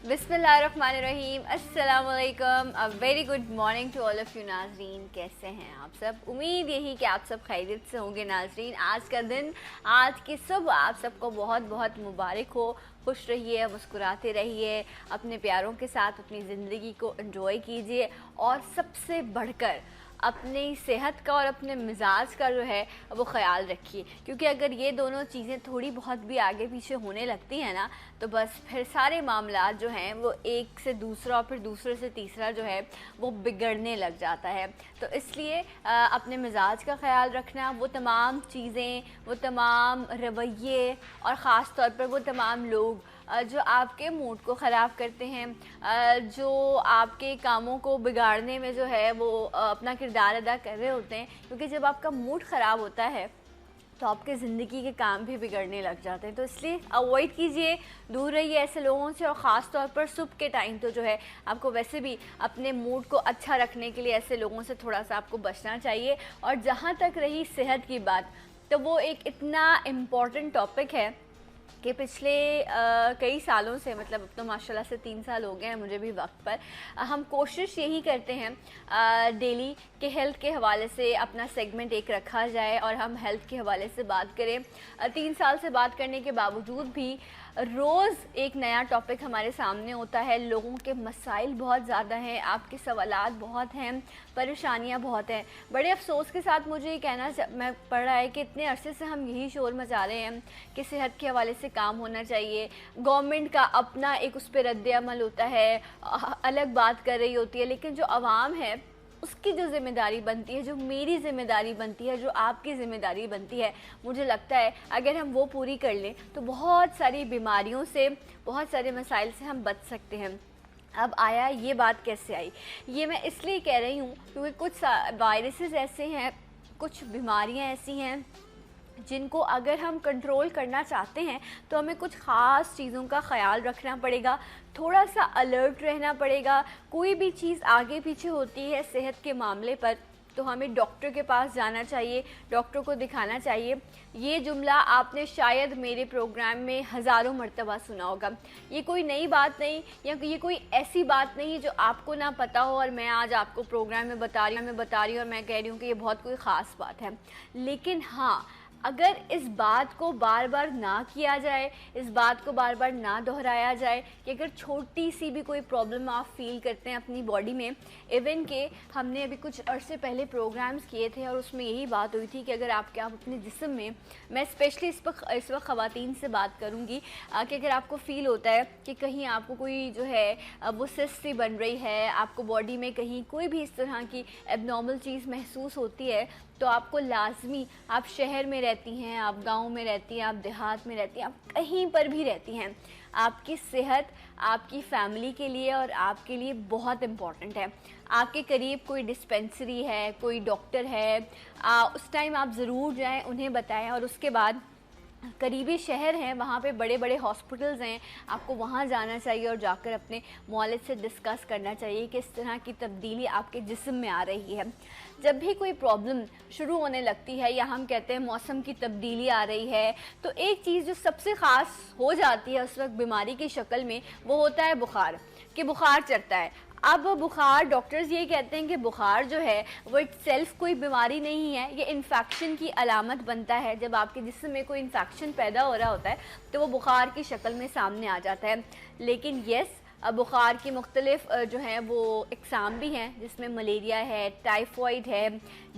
बिस्मिल्लाहिर्रहमानिर्रहीम, अस्सलाम वालेकुम, a very good morning to all of you नाज़रीन। कैसे हैं आप सब? उम्मीद यही कि आप सब खैरियत से होंगे नाज़रीन। आज का दिन, आज की सुबह आप सबको बहुत बहुत मुबारक हो। खुश रहिए, मुस्कुराते रहिए, अपने प्यारों के साथ अपनी ज़िंदगी को एंजॉय कीजिए और सबसे बढ़कर अपनी सेहत का और अपने मिजाज का जो है वो ख़याल रखिए, क्योंकि अगर ये दोनों चीज़ें थोड़ी बहुत भी आगे पीछे होने लगती हैं ना, तो बस फिर सारे मामलात जो हैं वो एक से दूसरा और फिर दूसरे से तीसरा जो है वो बिगड़ने लग जाता है। तो इसलिए अपने मिजाज का ख़याल रखना, वो तमाम चीज़ें, वो तमाम रवैये और ख़ास तौर पर वो तमाम लोग जो आपके मूड को ख़राब करते हैं, जो आपके कामों को बिगाड़ने में जो है वो अपना किरदार अदा कर रहे होते हैं, क्योंकि जब आपका मूड ख़राब होता है तो आपके ज़िंदगी के काम भी बिगड़ने लग जाते हैं। तो इसलिए अवॉइड कीजिए, दूर रहिए ऐसे लोगों से। और ख़ास तौर पर सुबह के टाइम तो जो है आपको वैसे भी अपने मूड को अच्छा रखने के लिए ऐसे लोगों से थोड़ा सा आपको बचना चाहिए। और जहाँ तक रही सेहत की बात, तो वो एक इतना इम्पॉर्टेंट टॉपिक है कि पिछले कई सालों से, मतलब अब तो माशाल्लाह से 3 साल हो गए हैं मुझे भी वक्त पर, हम कोशिश यही करते हैं डेली के हेल्थ के हवाले से अपना सेगमेंट एक रखा जाए और हम हेल्थ के हवाले से बात करें। 3 साल से बात करने के बावजूद भी रोज़ एक नया टॉपिक हमारे सामने होता है। लोगों के मसाइल बहुत ज़्यादा हैं, आपके सवालात बहुत हैं, परेशानियां बहुत हैं। बड़े अफसोस के साथ मुझे ये कहना मैं पड़ रहा है कि इतने अरसे से हम यही शोर मचा रहे हैं कि सेहत के हवाले से काम होना चाहिए। गवर्नमेंट का अपना एक उस पर रद्द अमल होता है, अलग बात कर रही होती है, लेकिन जो आवाम है उसकी जो ज़िम्मेदारी बनती है, जो मेरी ज़िम्मेदारी बनती है, जो आपकी ज़िम्मेदारी बनती है, मुझे लगता है अगर हम वो पूरी कर लें तो बहुत सारी बीमारियों से, बहुत सारे मसाइल से हम बच सकते हैं। अब आया ये बात कैसे आई, ये मैं इसलिए कह रही हूँ क्योंकि कुछ वायरसेस ऐसे हैं, कुछ बीमारियाँ ऐसी हैं जिनको अगर हम कंट्रोल करना चाहते हैं तो हमें कुछ ख़ास चीज़ों का ख़याल रखना पड़ेगा, थोड़ा सा अलर्ट रहना पड़ेगा। कोई भी चीज़ आगे पीछे होती है सेहत के मामले पर तो हमें डॉक्टर के पास जाना चाहिए, डॉक्टर को दिखाना चाहिए। ये जुमला आपने शायद मेरे प्रोग्राम में हज़ारों मरतबा सुना होगा। ये कोई नई बात नहीं, या ये कोई ऐसी बात नहीं जो आपको ना पता हो और मैं आज आपको प्रोग्राम में बता रही हूँ और मैं कह रही हूँ कि ये बहुत कोई ख़ास बात है। लेकिन हाँ, अगर इस बात को बार बार ना किया जाए, इस बात को बार बार ना दोहराया जाए कि अगर छोटी सी भी कोई प्रॉब्लम आप फील करते हैं अपनी बॉडी में, इवन के हमने अभी कुछ अरसे पहले प्रोग्राम्स किए थे और उसमें यही बात हुई थी कि अगर आप अपने जिस्म में, मैं स्पेशली इस वक्त ख़वातीन से बात करूँगी, कि अगर आपको फ़ील होता है कि कहीं आपको कोई जो है वो सिस्ट सी बन रही है, आपको बॉडी में कहीं कोई भी इस तरह की एबनॉर्मल चीज़ महसूस होती है, तो आपको लाजमी, आप शहर में रहती हैं, आप गांव में रहती हैं, आप देहात में रहती हैं, आप कहीं पर भी रहती हैं, आपकी सेहत आपकी फैमिली के लिए और आपके लिए बहुत इम्पॉर्टेंट है। आपके करीब कोई डिस्पेंसरी है, कोई डॉक्टर है, उस टाइम आप ज़रूर जाएं, उन्हें बताएं। और उसके बाद करीबी शहर हैं, वहाँ पे बड़े बड़े हॉस्पिटल्स हैं, आपको वहाँ जाना चाहिए और जाकर अपने मौलिद से डिस्कस करना चाहिए कि इस तरह की तब्दीली आपके जिस्म में आ रही है। जब भी कोई प्रॉब्लम शुरू होने लगती है, या हम कहते हैं मौसम की तब्दीली आ रही है, तो एक चीज़ जो सबसे ख़ास हो जाती है उस वक्त बीमारी की शक्ल में, वो होता है बुखार, कि बुखार चढ़ता है। अब बुखार, डॉक्टर्स ये कहते हैं कि बुखार जो है वो इट सेल्फ कोई बीमारी नहीं है, ये इन्फेक्शन की अलामत बनता है। जब आपके जिस्म में कोई इन्फेक्शन पैदा हो रहा होता है तो वो बुखार की शक्ल में सामने आ जाता है। लेकिन यस, बुखार की मुख्तलिफ जो हैं वो इकसाम भी हैं, जिसमें मलेरिया है, टाइफॉइड है,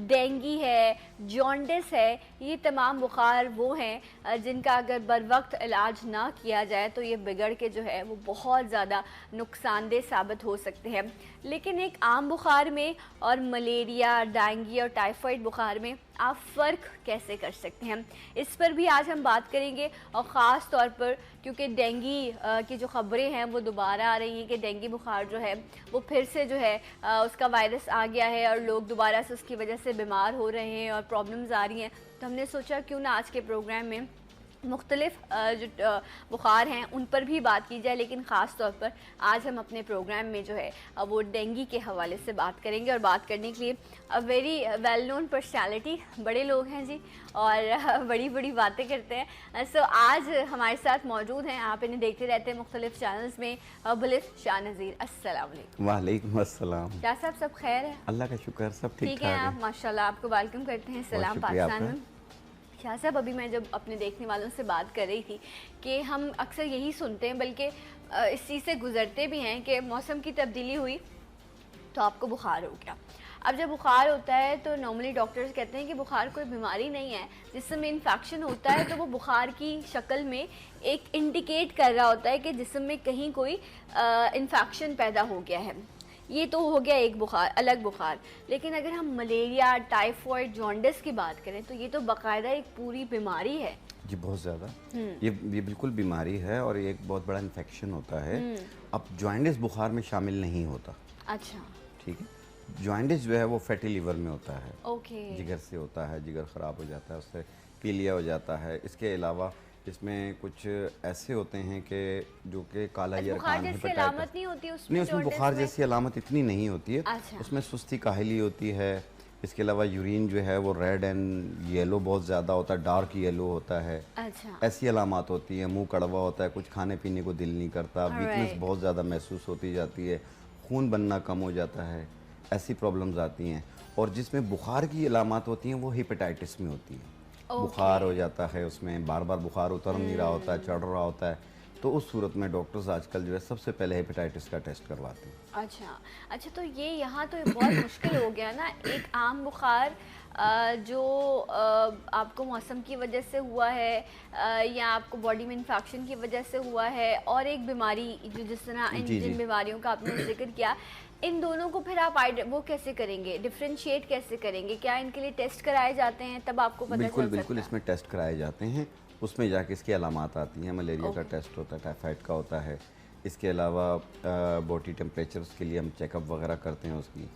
डेंगी है, जॉन्डिस है। ये तमाम बुखार वो हैं जिनका अगर बर वक्त इलाज ना किया जाए तो ये बिगड़ के जो है वो बहुत ज़्यादा नुकसानदेह साबित हो सकते हैं। लेकिन एक आम बुखार में और मलेरिया, डेंगी और टाइफॉइड बुखार में आप फ़र्क कैसे कर सकते हैं, इस पर भी आज हम बात करेंगे। और ख़ास तौर पर क्योंकि डेंगी की जो ख़बरें हैं वो दोबारा आ रही हैं कि डेंगी बुखार जो है वो फिर से जो है उसका वायरस आ गया है और लोग दोबारा से उसकी वजह से बीमार हो रहे हैं और प्रॉब्लम्स आ रही हैं। तो हमने सोचा क्यों ना आज के प्रोग्राम में मुख्तलिफ जो बुखार हैं उन पर भी बात की जाए, लेकिन ख़ास तौर पर आज हम अपने प्रोग्राम में जो है वो डेंगू के हवाले से बात करेंगे। और बात करने के लिए वेरी वेल नोन पर्सनैलिटी, बड़े लोग हैं जी और बड़ी बड़ी बातें करते हैं। सो आज हमारे साथ मौजूद हैं, आप इन्हें देखते रहते हैं मुख्तलिफ चैनल्स में, बुलिस शाह नज़ीर। अस्सलाम वालेकुम। वालेकुम अस्सलाम। क्या साहब सब खैर है? अल्लाह का शुक्र, सब ठीक है। आप माशाल्लाह, आपको वेलकम करते हैं सलाम पाकिस्तान में। शाह साहब, अभी मैं जब अपने देखने वालों से बात कर रही थी कि हम अक्सर यही सुनते हैं, बल्कि इस चीज़ से गुजरते भी हैं कि मौसम की तब्दीली हुई तो आपको बुखार हो गया। अब जब बुखार होता है तो नॉर्मली डॉक्टर्स कहते हैं कि बुखार कोई बीमारी नहीं है, जिस्म में इन्फेक्शन होता है तो वो बुखार की शक्ल में एक इंडिकेट कर रहा होता है कि जिस्म में कहीं कोई इन्फेक्शन पैदा हो गया है। ये तो हो गया एक बुखार, अलग बुखार। लेकिन अगर हम मलेरिया, टाइफॉइड, जॉन्डिस की बात करें तो ये तो बाकायदा एक पूरी बीमारी है जी, बहुत ज़्यादा। ये बिल्कुल बीमारी है और ये एक बहुत बड़ा इन्फेक्शन होता है। अब जॉन्डिस बुखार में शामिल नहीं होता। अच्छा, ठीक है। जॉन्डिस जो है वो फैटी लिवर में होता है। ओके। जिगर से होता है, जिगर ख़राब हो जाता है, उससे पीलिया हो जाता है। इसके अलावा इसमें कुछ ऐसे होते हैं कि जो कि काला यरकान, हेपेटाइटिस नहीं होती उसमें? नहीं, उसमें बुखार जैसी अलामत इतनी नहीं होती है। अच्छा। उसमें सुस्ती काहली होती है। इसके अलावा यूरिन जो है वो रेड एंड येलो बहुत ज़्यादा होता है, डार्क येलो होता है। अच्छा। ऐसी अलामत होती है। मुंह कड़वा होता है, कुछ खाने पीने को दिल नहीं करता, वीकनेस बहुत ज़्यादा महसूस होती जाती है, खून बनना कम हो जाता है, ऐसी प्रॉब्लम्स आती हैं। और जिसमें बुखार की अलामत होती हैं वो हेपेटाइटिस में होती है। बुखार हो जाता है, उसमें बार बार बुखार उतर नहीं रहा होता है, चढ़ रहा होता है, तो उस सूरत में डॉक्टर्स आजकल जो है सबसे पहले हेपेटाइटिस का टेस्ट करवाते हैं। अच्छा, तो ये यहाँ तो बहुत मुश्किल हो गया ना। एक आम बुखार जो आपको मौसम की वजह से हुआ है या आपको बॉडी में इन्फेक्शन की वजह से हुआ है, और एक बीमारी जो जिस तरह जिन बीमारियों का आपने जिक्र किया, इन दोनों को फिर आप वो कैसे करेंगे, डिफ्रेंशिएट कैसे करेंगे? क्या इनके लिए टेस्ट कराए जाते हैं तब आपको पता चल सकता है? बिल्कुल, इसमें टेस्ट कराए जाते हैं। उसमें जाके इसकी अलामत आती हैं। मलेरिया का टेस्ट होता है, टाइफाइड का होता है। इसके अलावा बॉडी टेम्परेचर के लिए हम चेकअप वगैरह करते हैं उसकी,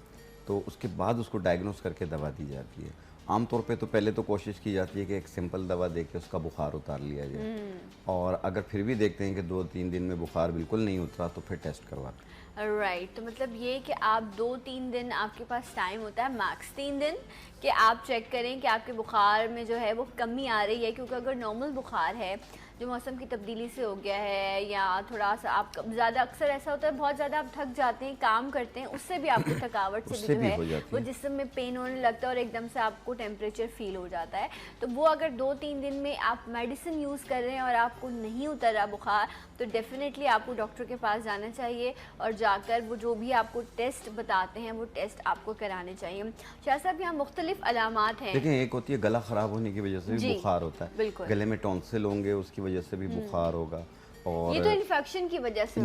तो उसके बाद उसको डायग्नोस करके दवा दी जाती है। आमतौर पे तो पहले तो कोशिश की जाती है कि एक सिंपल दवा दे के उसका बुखार उतार लिया जाए, और अगर फिर भी देखते हैं कि 2-3 दिन में बुखार बिल्कुल नहीं उतरा तो फिर टेस्ट करवाते हैं। राइट। तो मतलब ये कि आप 2-3 दिन आपके पास टाइम होता है, मैक्स 3 दिन, कि आप चेक करें कि आपके बुखार में जो है वो कमी आ रही है। क्योंकि अगर नॉर्मल बुखार है जो मौसम की तब्दीली से हो गया है, या थोड़ा सा आप ज़्यादा, अक्सर ऐसा होता है बहुत ज़्यादा आप थक जाते हैं, काम करते हैं, उससे भी आपको थकावट से भी जो है वो जिस्म में पेन होने लगता है और एकदम से आपको टेम्परेचर फील हो जाता है। तो वो अगर 2-3 दिन में आप मेडिसिन यूज़ कर रहे हैं और आपको नहीं उतर रहा बुखार, तो डेफिनेटली आपको डॉक्टर के पास जाना चाहिए और जाकर वो जो भी आपको टेस्ट बताते हैं वो टेस्ट आपको कराने चाहिए। शाह साहब, यहाँ मुख्तलिफ अलामात हैं। देखिए, एक होती है गला ख़राब होने की वजह से भी बुखार होता है। गले में टॉन्सिल होंगे, उसकी वजह से भी बुखार होगा। और ये तो इन्फेक्शन की वजह से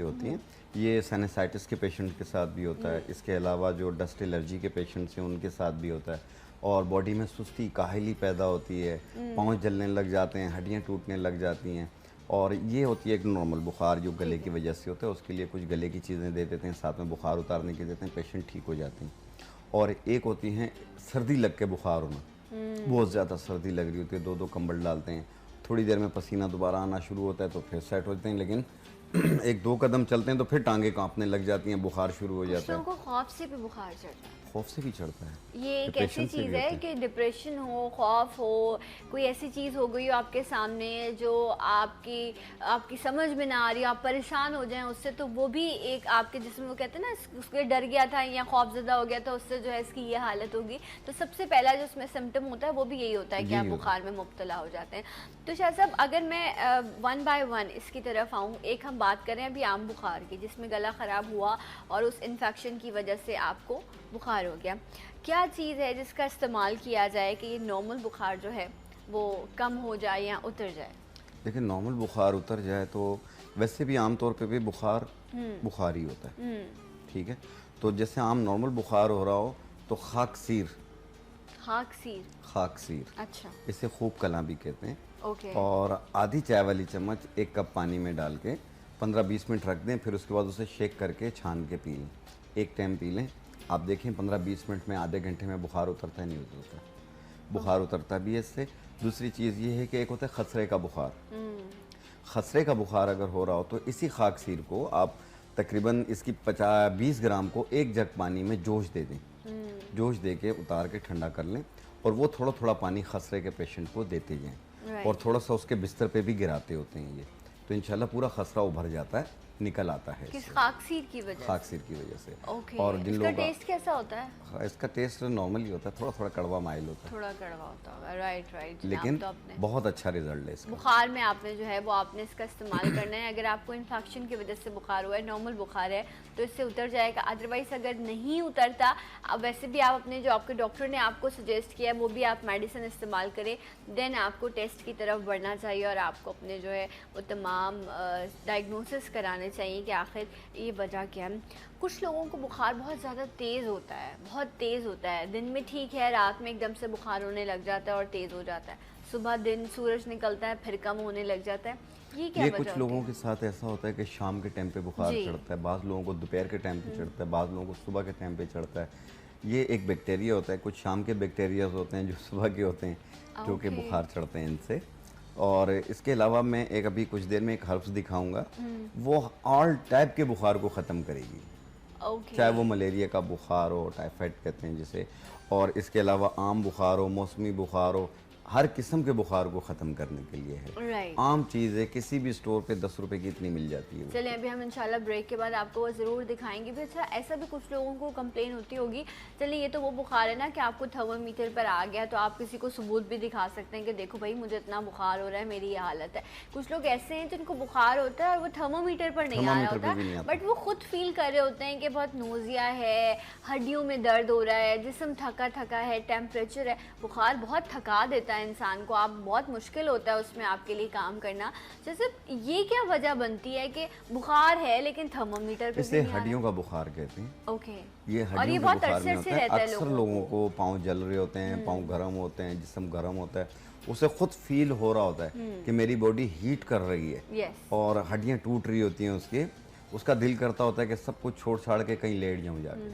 होती है। ये साइनसाइटिस के पेशेंट के साथ भी होता है। इसके अलावा जो डस्ट एलर्जी के पेशेंट्स हैं उनके साथ भी होता है। और बॉडी में सुस्ती काहली पैदा होती है, पाँव जलने लग जाते हैं, हड्डियाँ टूटने लग जाती हैं। और ये होती है एक नॉर्मल बुखार जो गले की वजह से होता है। उसके लिए कुछ गले की चीज़ें दे देते हैं, साथ में बुखार उतारने के देते हैं, पेशेंट ठीक हो जाते हैं। और एक होती हैं सर्दी लग के बुखार होना, बहुत ज़्यादा सर्दी लग रही होती है, 2-2 कंबल डालते हैं, थोड़ी देर में पसीना दोबारा आना शुरू होता है तो फिर सेट हो जाते हैं, लेकिन 1-2 कदम चलते हैं तो फिर टांगे कांपने लग जाती हैं, बुखार शुरू हो जाता है। खौफ से भी बुखार चढ़ता है? खौफ से भी चढ़ता है। ये एक ऐसी चीज़ है कि डिप्रेशन हो, खौफ हो, कोई ऐसी चीज़ हो गई हो आपके सामने जो आपकी समझ में ना आ रही, आप परेशान हो जाएं उससे, तो वो भी एक आपके जिसमें वो कहते हैं ना उसके डर गया था या खौफजदा हो गया था, उससे जो है इसकी ये हालत होगी। तो सबसे पहला जो उसमें सिम्टम होता है वो भी यही होता है कि आप बुखार में मुब्तला हो जाते हैं। तो शाह साहब, अगर मैं 1 बाय 1 इसकी तरफ आऊँ, एक हम बात करें अभी आम बुखार की जिसमें गला ख़राब हुआ और उस इन्फेक्शन की वजह से आपको बुखार हो गया, क्या चीज़ है जिसका इस्तेमाल किया जाए कि ये नॉर्मल बुखार जो है वो कम हो जाए या उतर जाए? देखिए, नॉर्मल बुखार उतर जाए तो वैसे भी आमतौर पे भी बुखार ही होता है, ठीक है। तो जैसे आम नॉर्मल बुखार हो रहा हो तो खाकसीर, अच्छा, इसे खूब कलां भी कहते हैं। ओके। और आधी चाय वाली चम्मच 1 कप पानी में डाल के 15-20 मिनट रख दें, फिर उसके बाद उसे शेक करके छान के पी लें। एक टाइम पी लें, आप देखें 15-20 मिनट में, आधे घंटे में बुखार उतरता है, नहीं उतरता। बुखार उतरता भी है इससे। दूसरी चीज़ ये है कि एक होता है खसरे का बुखार। खसरे का बुखार अगर हो रहा हो तो इसी खाकसीर को आप तकरीबन इसकी 20 ग्राम को 1 जग पानी में जोश दे दें। जोश दे के उतार के ठंडा कर लें और वो थोड़ा थोड़ा पानी खसरे के पेशेंट को देते जाएं और थोड़ा सा उसके बिस्तर पे भी गिराते होते हैं ये, तो इंशाल्लाह पूरा खसरा उभर जाता है, निकल आता है। किस खाकसीर की वजह से? खाकसीर की वजह से। ओके। और जिन इसका लोगों टेस्ट कैसा होता है? का इसका टेस्ट नॉर्मल ही होता है, थोड़ा थोड़ा कड़वा माइल होता है, थोड़ा कड़वा होता होगा। Right right. लेकिन तो आपने बहुत अच्छा रिजल्ट है इसका। बुखार में आपने जो है वो आपने इसका इस्तेमाल करना है। अगर आपको इन्फेक्शन की वजह से बुखार हुआ है, नॉर्मल बुखार है, तो इससे उतर जाएगा। अदरवाइज अगर नहीं उतरता, अब वैसे भी आप अपने जो आपके डॉक्टर ने आपको सजेस्ट किया है वो भी आप मेडिसिन इस्तेमाल करें, देन आपको टेस्ट की तरफ बढ़ना चाहिए और आपको अपने जो है वो तमाम डायग्नोसिस कराने चाहिए कि आखिर ये वजह क्या है। कुछ लोगों को बुखार बहुत ज़्यादा तेज़ होता है, बहुत तेज़ होता है। दिन में ठीक है, रात में एकदम से बुखार होने लग जाता है और तेज़ हो जाता है। सुबह दिन सूरज निकलता है फिर कम होने लग जाता है। ये क्या ये वजह कुछ होती लोगों है? के साथ ऐसा होता है कि शाम के टाइम पे बुखार जी। चढ़ता है, बाज़ लोगों को दोपहर के टाइम पे चढ़ता है, बाज़ लोगों को सुबह के टाइम पे चढ़ता है। ये एक बैक्टीरिया होता है, कुछ शाम के बैक्टीरिया होते हैं जो सुबह के होते हैं, जो कि ओके। बुखार चढ़ते हैं इनसे। और इसके अलावा मैं एक अभी कुछ देर में एक हर्ब्स दिखाऊंगा, वो ऑल टाइप के बुखार को ख़त्म करेगी, ओके। चाहे वो मलेरिया का बुखार हो, टाइफाइड कहते हैं जिसे, और इसके अलावा आम बुखार हो, मौसमी बुखार हो, हर किस्म के बुखार को ख़त्म करने के लिए है। राइट। आम चीज़ है, किसी भी स्टोर पे 10 रुपए की इतनी मिल जाती है। चलिए अभी हम इंशाल्लाह ब्रेक के बाद आपको वो ज़रूर दिखाएंगे भी। अच्छा, ऐसा भी कुछ लोगों को कंप्लेन होती होगी, चलिए ये तो वो बुखार है ना कि आपको थर्मामीटर पर आ गया, तो आप किसी को सबूत भी दिखा सकते हैं कि देखो भाई मुझे इतना बुखार हो रहा है, मेरी ये हालत है। कुछ लोग ऐसे हैं जिनको बुखार होता है और वो थर्मामीटर पर नहीं आ रहा थर्मामीटर पे भी नहीं होता, आता। बट वो खुद फील कर रहे होते हैं कि बहुत नोजिया है, हड्डियों में दर्द हो रहा है, जिस्म थका थका है, टेम्परेचर है। बुखार बहुत थका देता है इंसान को, आप बहुत मुश्किल होता है उसमें आपके लिए काम करना। जैसे ये क्या वजह बनती है कि बुखार है लेकिन थर्मामीटर पे इसे भी नहीं आ हड्डियों का बुखार कहते हैं। रहा? ओके। ये और हड्डियों ये के बहुत बुखार अरसे में से होता है। रहता है अक्सर लोगों लोगों को पाँव जल रहे होते हैं, पाँव गर्म होते हैं, जिस्म गर्म होता है, उसे खुद फील हो रहा होता है कि मेरी बॉडी हीट कर रही है यस। और हड्डियाँ टूट रही होती हैं उसके, उसका दिल करता होता है कि सब कुछ छोड़ छाड़ के कहीं लेट जाऊँ जाके।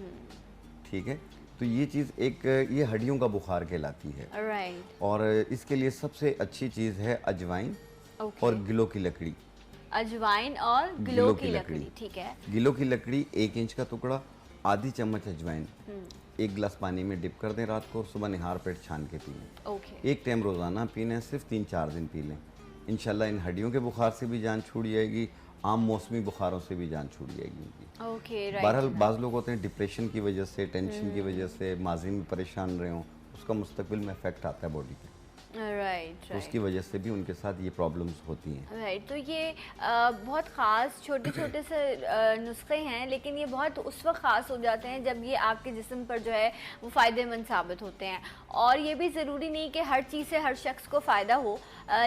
ठीक है, तो ये चीज़ एक ये हड्डियों का बुखार कहलाती है। राइट। और इसके लिए सबसे अच्छी चीज़ है अजवाइन ओके। और गिलो की लकड़ी। अजवाइन और ग्लो की लकड़ी, ठीक है। गिलो की लकड़ी 1 इंच का टुकड़ा, आधी चम्मच अजवाइन, 1 गिलास पानी में डिप कर दें रात को, सुबह निहार पेट छान के पी लें। ओके। एक टाइम रोज़ाना पीना है, सिर्फ 3-4 दिन पी लें। इंशाल्लाह इन हड्डियों के बुखार से भी जान छूट जाएगी, आम मौसमी बुखारों से भी जान छूट जाएगी उनकी। ओके। बहरहाल राइट। बाज़ लोग होते हैं डिप्रेशन की वजह से, टेंशन की वजह से माजी में परेशान रहे हों, उसका मुस्तकबिल में इफेक्ट आता है बॉडी पे, राइट तो राइट उसकी वजह से भी उनके साथ ये प्रॉब्लम्स होती हैं। राइट। तो ये बहुत ख़ास छोटे छोटे से नुस्खे हैं, लेकिन ये बहुत उस वक्त ख़ास हो जाते हैं जब ये आपके जिस्म पर जो है वो फ़ायदेमंद साबित होते हैं। और ये भी ज़रूरी नहीं कि हर चीज़ से हर शख्स को फ़ायदा हो,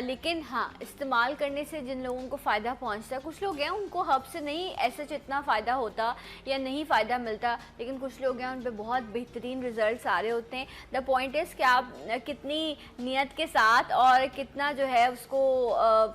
लेकिन हाँ इस्तेमाल करने से जिन लोगों को फ़ायदा पहुंचता है, कुछ लोग हैं उनको हब से नहीं ऐसे इतना फ़ायदा होता या नहीं फ़ायदा मिलता, लेकिन कुछ लोग हैं उन पर बहुत बेहतरीन रिजल्ट आ रहे होते हैं। द पॉइंट इज़ कि आप कितनी नियत के साथ और कितना जो है उसको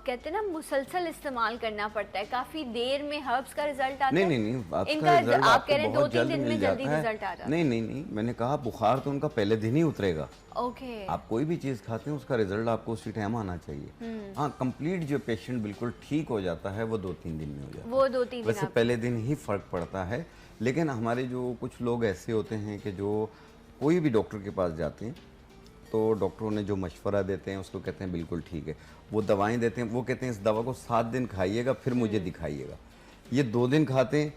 कहते हैं ना मुसलसल इस्तेमाल करना पड़ता है। काफ़ी देर में हर्ब्स का रिजल्ट आता है। नहीं, इनका रिजल्ट आप आपको कह रहे हैं बहुत 2-3 जल्द दिन में मिल जल्दी जाता है। रिजल्ट आ जाता है। नहीं, मैंने कहा बुखार तो उनका पहले दिन ही उतरेगा। ओके। आप कोई भी चीज़ खाते हैं उसका रिजल्ट आपको उसी टाइम आना चाहिए। हाँ, कंप्लीट जो पेशेंट बिल्कुल ठीक हो जाता है वो 2-3 दिन में हो जाता है। वो 2-3 दिन वैसे पहले दिन ही फ़र्क पड़ता है, लेकिन हमारे जो कुछ लोग ऐसे होते हैं कि जो कोई भी डॉक्टर के पास जाते हैं तो डॉक्टरों ने जो मशवरा देते हैं उसको कहते हैं बिल्कुल ठीक है, वो दवाएं देते हैं, वो कहते हैं इस दवा को 7 दिन खाइएगा फिर मुझे दिखाइएगा। ये 2 दिन खाते हैं,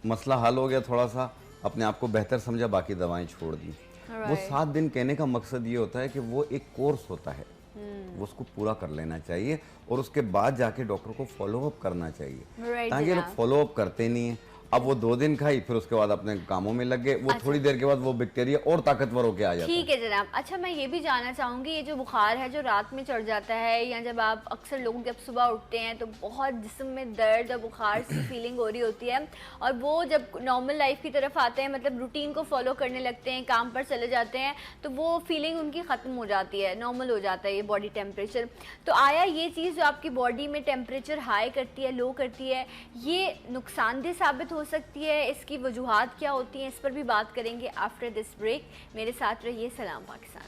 मसला हल हो गया, थोड़ा सा अपने आप को बेहतर समझा, बाकी दवाएं छोड़ दी। वो 7 दिन कहने का मकसद ये होता है कि वो एक कोर्स होता है, वो उसको पूरा कर लेना चाहिए और उसके बाद जाके डॉक्टर को फॉलोअप करना चाहिए। ताकि लोग फॉलोअप करते नहीं हैं। अब वो 2 दिन खाई फिर उसके बाद अपने कामों में लग गए, वो थोड़ी देर के बाद वो बैक्टीरिया और ताकतवर होके आ जाता है। ठीक है जनाब। अच्छा, मैं ये भी जानना चाहूँगी, ये जो बुखार है जो रात में चढ़ जाता है या जब आप अक्सर लोग जब सुबह उठते हैं तो बहुत जिस्म में दर्द और बुखार सी फीलिंग हो रही होती है, और वो जब नॉर्मल लाइफ की तरफ आते हैं, मतलब रूटीन को फॉलो करने लगते हैं, काम पर चले जाते हैं, तो वो फीलिंग उनकी ख़त्म हो जाती है, नॉर्मल हो जाता है ये बॉडी टेम्परेचर। तो आया ये चीज़ जो आपकी बॉडी में टेम्परेचर हाई करती है, लो करती है, ये नुकसानदेह साबित हो सकती है? इसकी वजूहात क्या होती हैं, इस पर भी बात करेंगे आफ्टर दिस ब्रेक। मेरे साथ रहिए। सलाम Pakistan.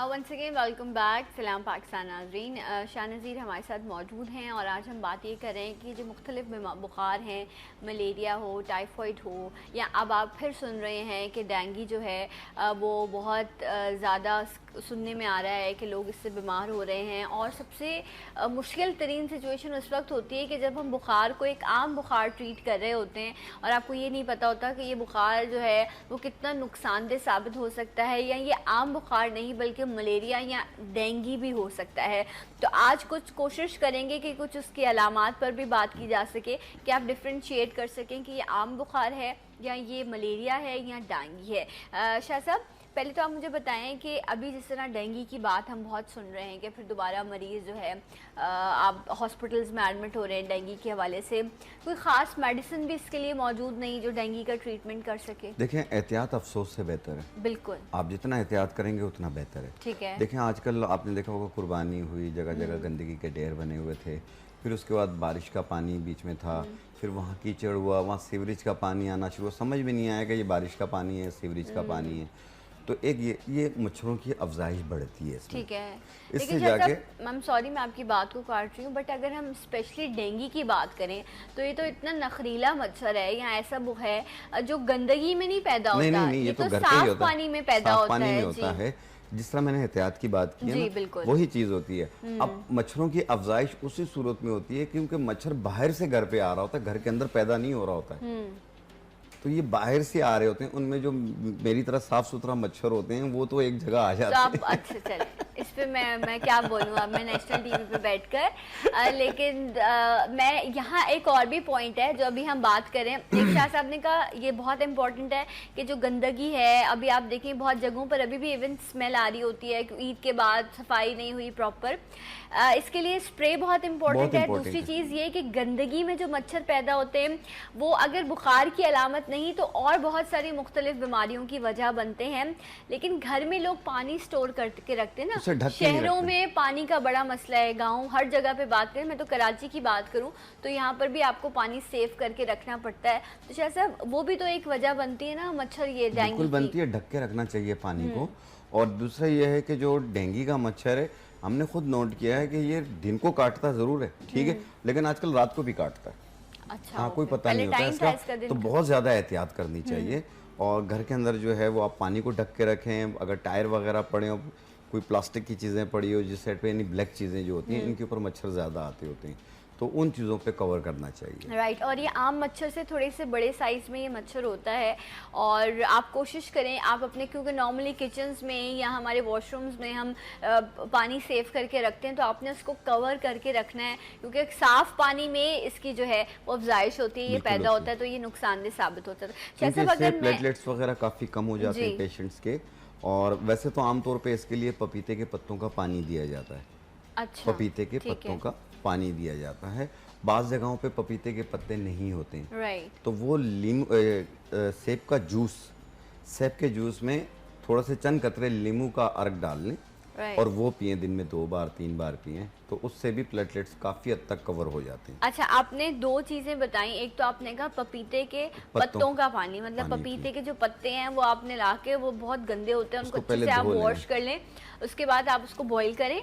Once again welcome back. सलाम पाकिस्तान नाज़रीन, शाह नज़ीर हमारे साथ मौजूद हैं और आज हम बात ये कर रहे हैं कि जो मुख्तलिफ बुखार हैं, मलेरिया हो, टाइफाइड हो, या अब आप फिर सुन रहे हैं कि डेंगू जो है वो बहुत ज़्यादा सुनने में आ रहा है कि लोग इससे बीमार हो रहे हैं। और सबसे मुश्किल तरीन सिचुएशन उस वक्त होती है कि जब हम बुखार को एक आम बुखार ट्रीट कर रहे होते हैं और आपको ये नहीं पता होता कि ये बुखार जो है वो कितना नुकसानदेह साबित हो सकता है, या ये आम बुखार नहीं बल्कि मलेरिया या डेंगू भी हो सकता है। तो आज कुछ कोशिश करेंगे कि कुछ उसके अलामात पर भी बात की जा सके कि आप डिफ्रेंशिएट कर सकें कि ये आम बुखार है या ये मलेरिया है या डेंगू है। शाह साहब, पहले तो आप मुझे बताएं कि अभी जिस तरह डेंगू की बात हम बहुत सुन रहे हैं कि फिर दोबारा मरीज़ जो है आप हॉस्पिटल्स में एडमिट हो रहे हैं डेंगू के हवाले से, कोई ख़ास मेडिसिन भी इसके लिए मौजूद नहीं जो डेंगू का ट्रीटमेंट कर सके। देखें, एहतियात अफसोस से बेहतर है। बिल्कुल, आप जितना एहतियात करेंगे उतना बेहतर है। ठीक है। देखें, आजकल आपने देखा होगा कुर्बानी हुई, जगह जगह गंदगी के ढेर बने हुए थे, फिर उसके बाद बारिश का पानी बीच में था, फिर वहाँ कीचड़ हुआ, वहाँ सीवरेज का पानी आना शुरू हुआ, समझ में नहीं आया कि ये बारिश का पानी है सीवरेज का पानी है। तो एक ये मच्छरों की अफजाइश बढ़ती है इसमें। ठीक है, इससे लेकिन जाके मैम सॉरी मैं आपकी बात को काट रही हूँ, बट अगर हम स्पेशली डेंगू की बात करें तो ये तो इतना नखरीला मच्छर है या ऐसा वो है जो गंदगी में नहीं पैदा होता। नहीं, ये तो घर पे ही साफ होता पानी में पैदा होता है। जिस तरह मैंने एहतियात की बात की है ना, वही चीज होती है। अब मच्छरों की अफजाइश उसी सूरत में होती है क्योंकि मच्छर बाहर से घर पे आ रहा होता है, घर के अंदर पैदा नहीं हो रहा होता है। तो ये बाहर से आ रहे होते हैं, उनमें जो मेरी तरह साफ सुथरा मच्छर होते हैं वो तो एक जगह आ जाते हैं। तो अच्छा चले, इस पे मैं क्या बोलूँ अब, मैं नेशनल टीवी पे बैठकर लेकिन मैं यहाँ एक और भी पॉइंट है जो अभी हम बात करें। एक शाह साहब ने कहा ये बहुत इंपॉर्टेंट है कि जो गंदगी है, अभी आप देखें बहुत जगहों पर अभी भी इवन स्मेल आ रही होती है, ईद के बाद सफाई नहीं हुई प्रॉपर। इसके लिए स्प्रे बहुत इंपॉर्टेंट है। दूसरी चीज़ ये कि गंदगी में जो मच्छर पैदा होते हैं वो अगर बुखार की अलामत नहीं तो और बहुत सारी मुख्तलिफ बीमारियों की वजह बनते हैं। लेकिन घर में लोग पानी स्टोर करके रखते हैं ना, शहरों में पानी का बड़ा मसला है, गाँव हर जगह पे बात करें, मैं तो कराची की बात करूँ तो यहाँ पर भी आपको पानी सेव करके रखना पड़ता है। तो शायद साहब वो भी तो एक वजह बनती है ना मच्छर, ये डेंगू बनती है, ढक के रखना चाहिए पानी को। और दूसरा ये है कि जो डेंगू का मच्छर है, हमने खुद नोट किया है कि ये दिन को काटता जरूर है, ठीक है, लेकिन आजकल रात को भी काटता है। अच्छा, हाँ, कोई पता नहीं होता इसका, तो बहुत ज़्यादा एहतियात करनी चाहिए। और घर के अंदर जो है वो आप पानी को ढक के रखें। अगर टायर वगैरह पड़े हो, कोई प्लास्टिक की चीज़ें पड़ी हो जिस साइड पे, यानी ब्लैक चीज़ें जो होती हैं इनके ऊपर मच्छर ज़्यादा आते होते हैं, तो उन चीज़ों पे कवर करना चाहिए। राइट। और ये आम मच्छर से थोड़े से बड़े साइज़ में ये मच्छर होता है और आप कोशिश करें आप अपने, क्योंकि नॉर्मली किचन्स में या हमारे वॉशरूम्स में हम पानी सेव करके रखते हैं, तो आपने उसको कवर करके रखना है क्योंकि साफ़ पानी में इसकी जो है वो अफजाइश होती है, ये पैदा होता है, तो ये नुकसानदेह साबित होता है। जैसे प्लेटलेट्स वगैरह काफ़ी कम हो जाते हैं पेशेंट्स के। और वैसे तो आमतौर पर इसके लिए पपीते के पत्तों का पानी दिया जाता है। अच्छा, पपीते के पत्तों का पानी दिया जाता है। बाज़ जगहों पे पपीते के पत्ते नहीं होते हैं, राइट, तो वो सेब का जूस, सेब के जूस में थोड़ा से चंद कतरे नींबू का अर्क डाल लें और वो पिएं, दिन में 2 बार 3 बार पिएं, तो उससे भी प्लेटलेट्स काफ़ी हद तक कवर हो जाते हैं। अच्छा, आपने 2 चीज़ें बताई, एक तो आपने कहा पपीते के पत्तों का पानी, मतलब पपीते के जो पत्ते हैं वो आपने लाके, वो बहुत गंदे होते हैं, उनको अच्छे से आप वॉश कर लें, उसके बाद आप उसको बॉईल करें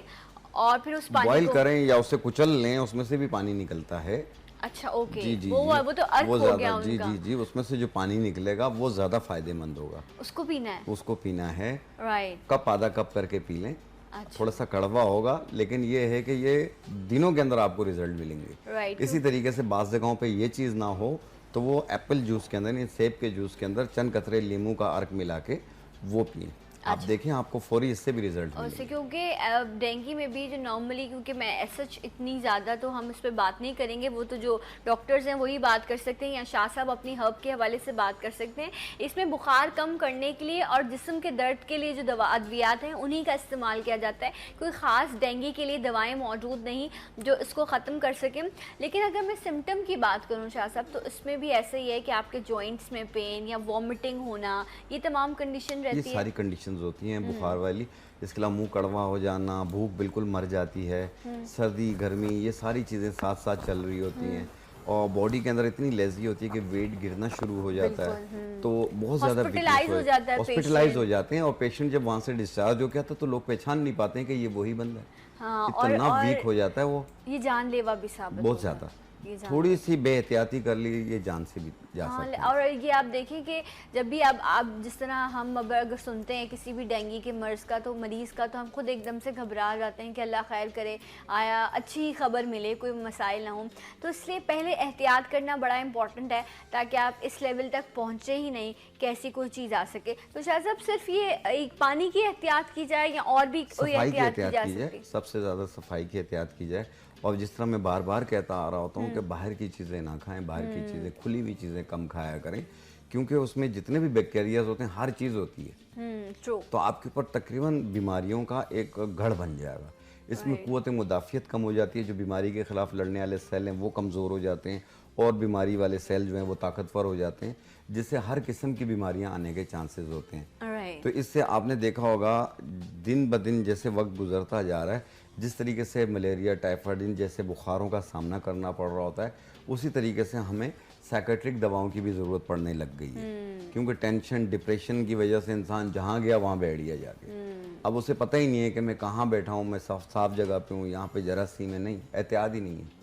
और फिर उस पानी बॉईल करें या उसे कुचल लें, उसमें से भी पानी निकलता है। अच्छा, ओके, जी, वो तो अर्क हो गया उनका। जी, उसमें से जो पानी निकलेगा वो ज्यादा फायदेमंद होगा, उसको पीना है, उसको पीना है। राइट, कप आधा कप करके पी लें। अच्छा। थोड़ा सा कड़वा होगा लेकिन ये है कि ये दिनों के अंदर आपको रिजल्ट मिलेंगे। राइट। इसी तरीके से बाज़ जगहों पे ये चीज़ ना हो तो वो एप्पल जूस के अंदर, सेब के जूस के अंदर चंद कतरे नींबू का अर्क मिला के वो पिए। आप देखें आपको फौरी इससे भी रिजल्ट मिलेगा। क्योंकि डेंगू में भी जो नॉर्मली, क्योंकि मैं सच इतनी ज़्यादा तो हम इस पर बात नहीं करेंगे, वो तो जो डॉक्टर्स हैं वही बात कर सकते हैं या शाह साहब अपनी हर्ब के हवाले से बात कर सकते हैं। इसमें बुखार कम करने के लिए और जिस्म के दर्द के लिए जो अद्वियात हैं उन्हीं का इस्तेमाल किया जाता है। कोई ख़ास डेंगू के लिए दवाएँ मौजूद नहीं जो इसको ख़त्म कर सकें। लेकिन अगर मैं सिम्टम की बात करूँ शाह साहब, तो इसमें भी ऐसा ही है कि आपके जॉइंट्स में पेन या वॉमिटिंग होना, ये तमाम कंडीशन रहती है, ये सारी कंडीशन होती हैं बुखार वाली। इसके अलावा मुंह कड़वा हो जाना, भूख बिल्कुल मर जाती है, सर्दी गर्मी, ये सारी चीज़ें साथ साथ चल रही होती हैं। और बॉडी के अंदर इतनी लेजी होती है कि वेट गिरना शुरू हो जाता है, तो बहुत ज़्यादा हॉस्पिटलाइज हो जाता है हॉस्पिटलाइज हो जाते हैं, और पेशेंट जब वहाँ से डिस्चार्ज हो गया तो लोग पहचान नहीं पाते हैं कि ये वही बंदा है। हाँ, इतना वीक हो जाता है वो, ये जानलेवा भी साबित बहुत ज़्यादा। थोड़ी सी बेहतियाती कर ली ये जान से भी जा सकती है। और ये आप देखें कि जब भी आप जिस तरह हम अगर सुनते हैं किसी भी डेंगू के मर्ज़ का तो मरीज़ का, तो हम खुद एकदम से घबरा जाते हैं कि अल्लाह खैर करे, आया अच्छी खबर मिले, कोई मसाइल ना हो। तो इसलिए पहले एहतियात करना बड़ा इंपॉर्टेंट है ताकि आप इस लेवल तक पहुँचे ही नहीं कि ऐसी कोई चीज़ आ सके। तो शायद साहब सिर्फ ये एक पानी की एहतियात की जाए या और भी कोई एहतियात की जा सकती है? सबसे ज़्यादा सफाई की एहतियात की जाए, और जिस तरह मैं बार बार कहता आ रहा होता हूँ कि बाहर की चीज़ें ना खाएं, बाहर की चीज़ें, खुली हुई चीज़ें कम खाया करें, क्योंकि उसमें जितने भी बैक्टीरियाज होते हैं हर चीज़ होती है। तो आपके ऊपर तकरीबन बीमारियों का एक गढ़ बन जाएगा। इसमें कुव्वत मुदाफ़ियत कम हो जाती है, जो बीमारी के ख़िलाफ़ लड़ने वाले सेल हैं वो कमज़ोर हो जाते हैं, और बीमारी वाले सेल जो हैं वो ताकतवर हो जाते हैं, जिससे हर किस्म की बीमारियां आने के चांसेस होते हैं। तो इससे आपने देखा होगा दिन ब दिन जैसे वक्त गुजरता जा रहा है, जिस तरीके से मलेरिया, टाइफाइड जैसे बुखारों का सामना करना पड़ रहा होता है, उसी तरीके से हमें साइकेट्रिक दवाओं की भी ज़रूरत पड़ने लग गई है, क्योंकि टेंशन, डिप्रेशन की वजह से इंसान जहाँ गया वहाँ बैठ गया जाके। अब उसे पता ही नहीं है कि मैं कहाँ बैठा हूँ, मैं साफ जगह पे हूँ, यहाँ पे जरासीम है, नहीं, एहतियात ही नहीं है।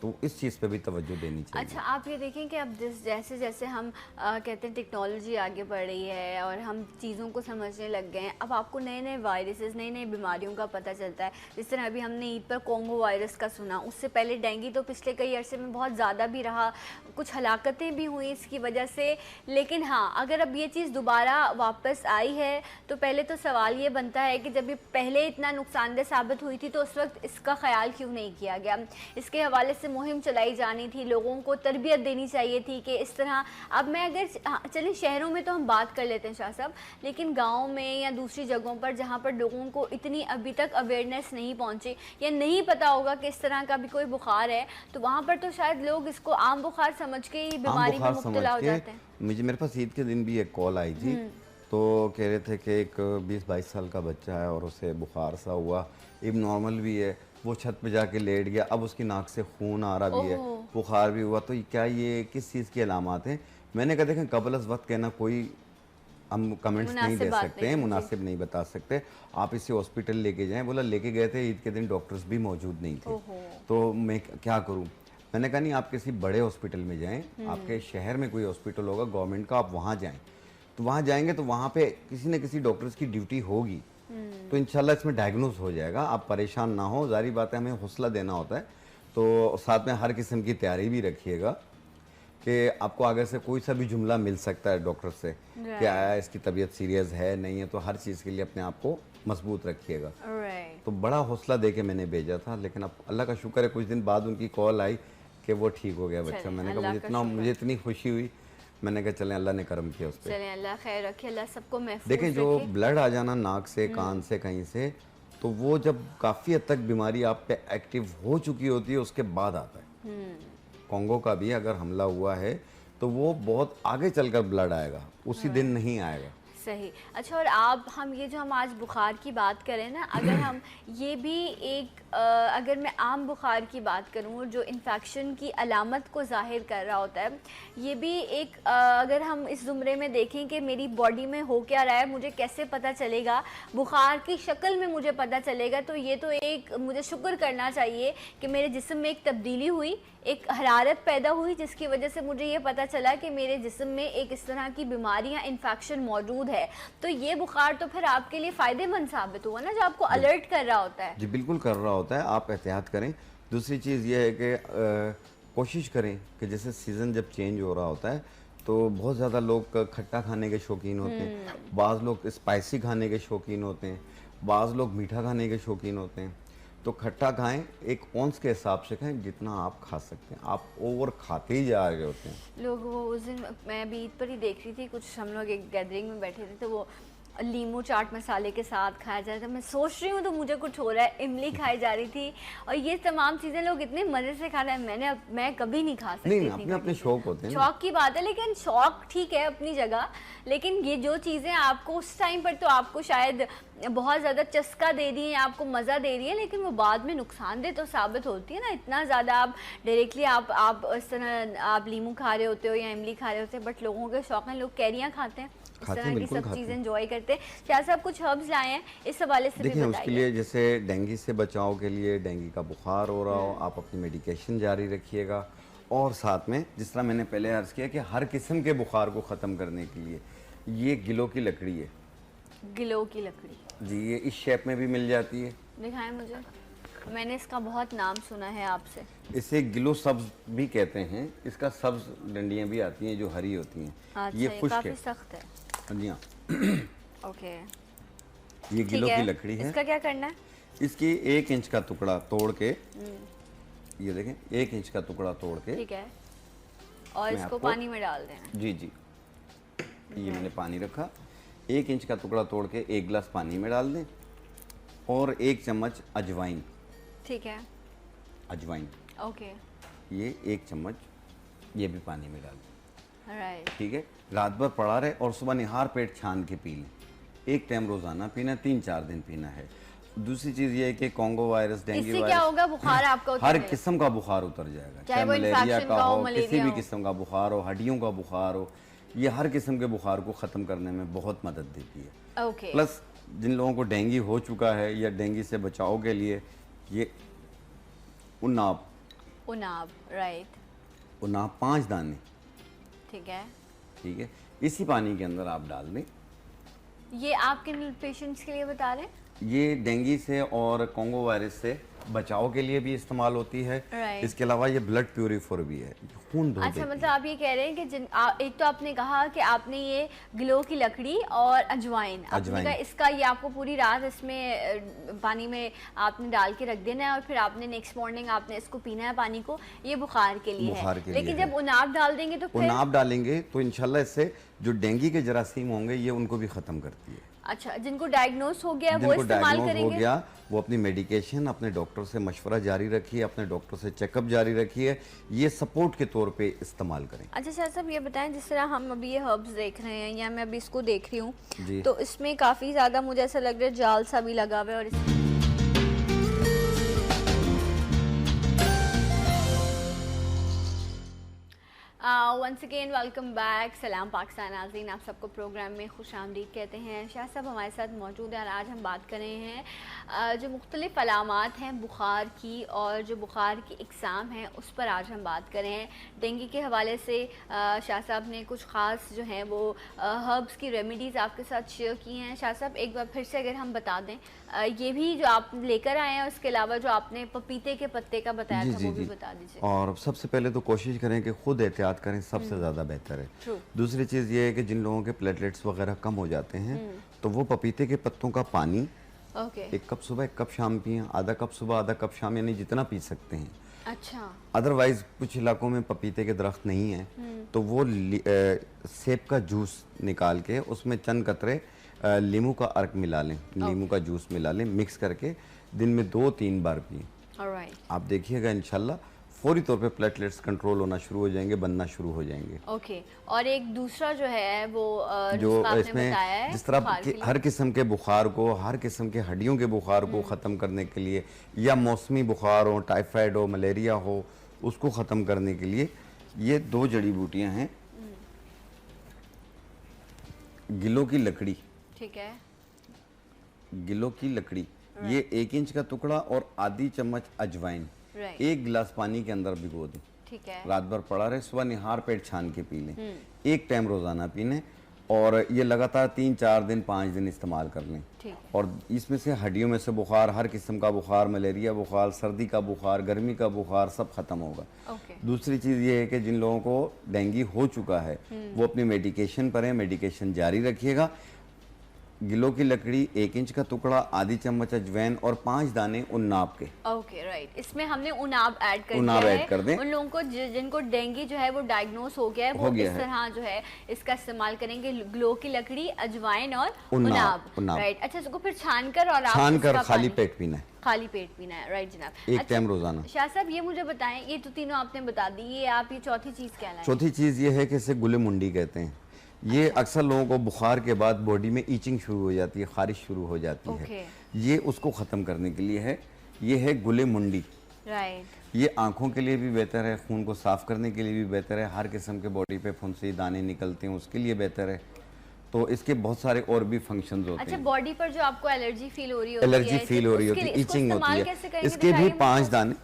तो इस चीज़ पे भी तवज्जो देनी चाहिए। अच्छा, आप ये देखें कि अब जैसे जैसे हम कहते हैं टेक्नोलॉजी आगे बढ़ रही है और हम चीज़ों को समझने लग गए हैं, अब आपको नए नए वायरसेस, नई नई बीमारियों का पता चलता है। जिस तरह अभी हमने ईद पर कोंगो वायरस का सुना, उससे पहले डेंगू तो पिछले कई अरसे में बहुत ज़्यादा भी रहा, कुछ हलाकतें भी हुई इसकी वजह से। लेकिन हाँ, अगर अब ये चीज़ दोबारा वापस आई है तो पहले तो सवाल ये बनता है कि जब ये पहले इतना नुकसानदेह साबित हुई थी तो उस वक्त इसका ख्याल क्यों नहीं किया गया। इसके हवाले से मुहिम चलाई जानी थी, लोगों को तरबियत देनी चाहिए थी कि इस तरह। अब मैं अगर चलिए शहरों में तो हम बात कर लेते हैं शाह साहब, लेकिन गाँव में या दूसरी जगहों पर जहाँ पर लोगों को इतनी अभी तक अवेयरनेस नहीं पहुँची या नहीं पता होगा कि इस तरह का भी कोई बुखार है, तो वहाँ पर तो शायद लोग इसको आम बुखार समझ के ही बीमारी में मुब्तला हो जाते हैं। मेरे पास ईद के दिन भी एक कॉल आई थी, तो कह रहे थे कि एक 20-22 साल का बच्चा है और उसे बुखार सा हुआ, इब नॉर्मल भी है, वो छत पे जाके लेट गया, अब उसकी नाक से खून आ रहा भी है, बुखार भी हुआ, तो क्या ये किस चीज़ की अलामत हैं? मैंने कहा देखें, कबल अज़ वक्त कहना कोई हम कमेंट्स नहीं दे सकते हैं, मुनासिब नहीं बता सकते। आप इसे हॉस्पिटल लेके जाएं। बोला लेके गए थे, ईद के दिन डॉक्टर्स भी मौजूद नहीं थे, तो मैं क्या करूँ? मैंने कहा नहीं, आप किसी बड़े हॉस्पिटल में जाएं, आपके शहर में कोई हॉस्पिटल होगा गवर्नमेंट का, आप वहाँ जाएं। तो वहाँ जाएंगे तो वहाँ पे किसी न किसी डॉक्टर्स की ड्यूटी होगी, तो इंशाल्लाह इसमें डायग्नोज हो जाएगा। आप परेशान ना हो, जारी बात है, हमें हौसला देना होता है, तो साथ में हर किस्म की तैयारी भी रखिएगा कि आपको आगे से कोई सा भी जुमला मिल सकता है डॉक्टर से कि आया इसकी तबीयत सीरियस है नहीं है, तो हर चीज़ के लिए अपने आप को मजबूत रखिएगा। तो बड़ा हौसला दे के मैंने भेजा था, लेकिन अब अल्लाह का शुक्र है कुछ दिन बाद उनकी कॉल आई कि वो ठीक हो गया बच्चा। मैंने कहा मुझे इतनी खुशी हुई, मैंने कहा चलें अल्लाह ने करम किया उस पर। चलें, अल्लाह खैर रखे, अल्लाह सबको महफूज देखें, जो ब्लड आ जाना नाक से, कान से, कहीं से, तो वो जब काफ़ी हद तक बीमारी आप पे एक्टिव हो चुकी होती है उसके बाद आता है। कोंगो का भी अगर हमला हुआ है तो वो बहुत आगे चलकर ब्लड आएगा, उसी दिन नहीं आएगा। सही। अच्छा, और हम ये जो हम आज बुखार की बात करें ना, अगर हम ये भी एक अगर मैं आम बुखार की बात करूँ जो इन्फेक्शन की अलामत को ज़ाहिर कर रहा होता है, ये भी एक अगर हम इस ज़ुमरे में देखें कि मेरी बॉडी में हो क्या रहा है, मुझे कैसे पता चलेगा, बुखार की शक्ल में मुझे पता चलेगा, तो ये तो एक मुझे शुक्र करना चाहिए कि मेरे जिस्म में एक तब्दीली हुई, एक हरारत पैदा हुई, जिसकी वजह से मुझे ये पता चला कि मेरे जिस्म में एक इस तरह की बीमारी या इन्फेक्शन मौजूद है। तो ये बुखार तो फिर आपके लिए फ़ायदेमंद साबित हुआ ना, जो आपको अलर्ट कर रहा होता है। जी बिल्कुल कर रहा होता है, आप एहतियात करें। दूसरी चीज़ ये है कि कोशिश करें कि जैसे सीज़न जब चेंज हो रहा होता है तो बहुत ज़्यादा लोग खट्टा खाने के शौकीन होते हैं, बाज़ लोग स्पाइसी खाने के शौकीन होते हैं, बाज़ लोग मीठा खाने के शौकीन होते हैं। तो खट्टा खाएं, एक औंस के हिसाब से खाएं जितना आप खा सकते हैं, आप ओवर खाते ही जा रहे होते हैं लोग। वो उस दिन मैं अभी ईद पर ही देख रही थी, कुछ हम लोग एक गैदरिंग में बैठे थे, तो वो लीमू चाट मसाले के साथ खाया जाता है। मैं सोच रही हूँ तो मुझे कुछ हो रहा है। इमली खाई जा रही थी और ये तमाम चीज़ें लोग इतने मज़े से खा रहे हैं, मैं कभी नहीं खा सकती। नहीं, अपने अपने शौक होते हैं। शौक की बात है, लेकिन शौक ठीक है अपनी जगह, लेकिन ये जो चीज़ें आपको उस टाइम पर तो आपको शायद बहुत ज़्यादा चस्का दे रही है, आपको मज़ा दे रही है, लेकिन वो बाद में नुकसानदेह तो साबित होती है ना। इतना ज़्यादा आप डायरेक्टली आप इस तरह आप लीमू खा रहे होते हो या इमली खा रहे होते हैं, बट लोगों के शौक हैं, लोग कैरियाँ खाते हैं, इस तरह की सब चीज़ें एंजॉय करते हैं। शाह साहब कुछ हर्ब्स लाए हैं, इस हवाले से देखिए उसके लिए जैसे डेंगू से बचाव के लिए, डेंगू का बुखार हो रहा हो, आप अपनी मेडिकेशन जारी रखिएगा। और साथ में जिस तरह मैंने पहले अर्ज़ किया कि हर किस्म के बुखार को ख़त्म करने के लिए ये गिलों की लकड़ी है। गिलों की लकड़ी जी, ये इस शेप में भी मिल जाती है। दिखाएं मुझे, मैंने इसका बहुत नाम सुना है आपसे। इसे गिलो सब्ज भी कहते हैं। इसका सब्ज डंडियाँ भी आती हैं जो हरी होती हैं। अच्छा, ये खुश्क काफी है। सख्त है। जी हाँ। ओके, ये गिलों की लकड़ी है। इसका क्या करना है? इसकी 1 इंच का टुकड़ा तोड़ के, ये देखें 1 इंच का टुकड़ा तोड़ के, ठीक है, और इसको पानी में डाल देना। जी जी, ये मैंने पानी रखा। 1 इंच का टुकड़ा तोड़ के 1 गिलास पानी में डाल दें और 1 चम्मच अजवाइन। ठीक है, अजवाइन, ओके, ये 1 चम्मच ये भी पानी में डाल दें। राइट, ठीक है। रात भर पड़ा रहे और सुबह निहार पेट छान के पी लें। 1 टाइम रोजाना पीना, 3-4 दिन पीना है। दूसरी चीज ये है कि कोंगो वायरस, डेंगू इससे क्या होगा? बुखार आपका हर किस्म का बुखार उतर जाएगा, चाहे मलेरिया का हो, किसी भी किस्म का बुखार हो, हड्डियों का बुखार हो, ये हर किस्म के बुखार को ख़त्म करने में बहुत मदद देती है। ओके। प्लस जिन लोगों को डेंगू हो चुका है या डेंगू से बचाव के लिए ये उनाब, राइट, उनाब 5 दाने, ठीक है, ठीक है, इसी पानी के अंदर आप डाल दें। ये आप किन पेशेंट्स के लिए बता रहे हैं? ये डेंगू से और कोंगो वायरस से बचाव के लिए भी इस्तेमाल होती है। Right. इसके अलावा ये ब्लड प्यूरिफायर भी है, खून धो अच्छा, देती मतलब आप ये कह रहे हैं कि एक तो आपने कहा कि आपने ये गिलों की लकड़ी और अजवाइन, आपने कहा इसका ये आपको पूरी रात इसमें पानी में आपने डाल के रख देना है और फिर आपने नेक्स्ट मॉर्निंग आपने इसको पीना है पानी को। ये बुखार के लिए है, लेकिन जब उनाब डाल देंगे तो फिर उनाब डालेंगे तो इंशाल्लाह इससे जो डेंगू के जरासीम होंगे ये उनको भी ख़त्म करती है। अच्छा, जिनको डायग्नोस हो गया वो इस्तेमाल करेंगे? हो गया वो अपनी मेडिकेशन अपने डॉक्टर से मशवरा जारी रखिए, अपने डॉक्टर से चेकअप जारी रखिए, ये सपोर्ट के तौर पे इस्तेमाल करें। अच्छा शाह साहब, ये बताएं जिस तरह हम अभी ये हर्ब्स देख रहे हैं या मैं अभी इसको देख रही हूँ, तो इसमें काफ़ी ज़्यादा मुझे ऐसा लग रहा है जाल सा भी लगा हुआ है। और वंस अगेन वेलकम बैक, सलाम पाकिस्तान नाज़रीन, आप सबको प्रोग्राम में खुश आमदीद कहते हैं। शाह साहब हमारे साथ मौजूद हैं और आज हम बात कर रहे हैं जो मुख्तलिफ़ अलामात हैं बुखार की और जो बुखार की इकसाम हैं उस पर आज हम बात कर रहे हैं। डेंगू के हवाले से शाह साहब ने कुछ ख़ास जो हैं वो हर्ब्स की रेमेडीज़ आपके साथ शेयर की हैं। शाह साहब एक बार फिर से अगर हम बता दें, ये भी जो आप लेकर आए हैं, उसके अलावा जो आपने पपीते के पत्ते का बताया था वो भी बता दीजिए। और सबसे पहले तो कोशिश करें कि खुद एहतियात करें, सबसे ज़्यादा बेहतर है। दूसरी चीज़ ये है कि जिन लोगों के प्लेटलेट्स वगैरह कम हो जाते हैं तो वो पपीते के पत्तों का पानी 1 कप सुबह 1 कप शाम पिएं, आधा कप सुबह आधा कप शाम, यानी जितना पी सकते हैं। अच्छा। अदरवाइज कुछ इलाकों में पपीते के दरख्त नहीं है तो वो सेब का जूस निकाल के उसमें चंद कतरे नींबू का अर्क मिला लें, नींबू का जूस मिला लें, मिक्स करके दिन में 2-3 बार पिएं। आप देखिएगा इंशाल्लाह फौरी तौर पे प्लेटलेट्स कंट्रोल होना शुरू हो जाएंगे, बनना शुरू हो जाएंगे। ओके। और एक दूसरा जो है वो जो इसमें जिस तरह हर किस्म के बुखार को, हर किस्म के हड्डियों के बुखार को ख़त्म करने के लिए, या मौसमी बुखार हो, टाइफाइड हो, मलेरिया हो, उसको ख़त्म करने के लिए ये 2 जड़ी बूटियाँ हैं। गिलों की लकड़ी, ठीक है, गिलों की लकड़ी, ये 1 इंच का टुकड़ा और आधी चम्मच अजवाइन 1 गिलास पानी के अंदर भिगो दें। ठीक है। रात भर पड़ा रहे, सुबह निहार पेट छान के पी लें। 1 टाइम रोजाना पीने और ये लगातार 3-4 दिन 5 दिन इस्तेमाल कर लें। और इसमें से हड्डियों में से बुखार, हर किस्म का बुखार, मलेरिया बुखार, सर्दी का बुखार, गर्मी का बुखार सब खत्म होगा। दूसरी चीज़ ये है कि जिन लोगों को डेंगू हो चुका है वो अपनी मेडिकेशन पर है, मेडिकेशन जारी रखिएगा। गिलों की लकड़ी, 1 इंच का टुकड़ा, आधी चम्मच अजवाइन और 5 दाने उन्नाब के। ओके राइट, इसमें हमने उनाब ऐड कर उनाब दिया ऐड है। कर दें। उन लोगों को जिनको डेंगू जो है वो डायग्नोस हो गया है, वो इस तरह जो है इसका इस्तेमाल करेंगे, ग्लो की लकड़ी, अजवाइन और उनाब। राइट, अच्छा इसको फिर छान कर और छान कर खाली पेट पीना है। खाली पेट पीना है, राइट जनाब। एक टाइम रोजाना। शाह साहब ये मुझे बताएं, ये तो तीनों आपने बता दी, ये आप ये चौथी चीज क्या लाएं? चौथी चीज ये है कि इसे गुले मुंडी कहते हैं। ये अक्सर लोगों को बुखार के बाद बॉडी में ईचिंग शुरू हो जाती है, खारिश शुरू हो जाती है, ये उसको ख़त्म करने के लिए है। ये है गुले मुंडी। राइट, ये आंखों के लिए भी बेहतर है, खून को साफ़ करने के लिए भी बेहतर है, हर किस्म के बॉडी पे फुंसी दाने निकलते हैं उसके लिए बेहतर है। तो इसके बहुत सारे और भी फंक्शंस होते हैं। अच्छा, बॉडी पर जो आपको एलर्जी फील हो रही होती है, एलर्जी फील हो रही होती है, ईचिंग होती है, इसके भी 5 दाने,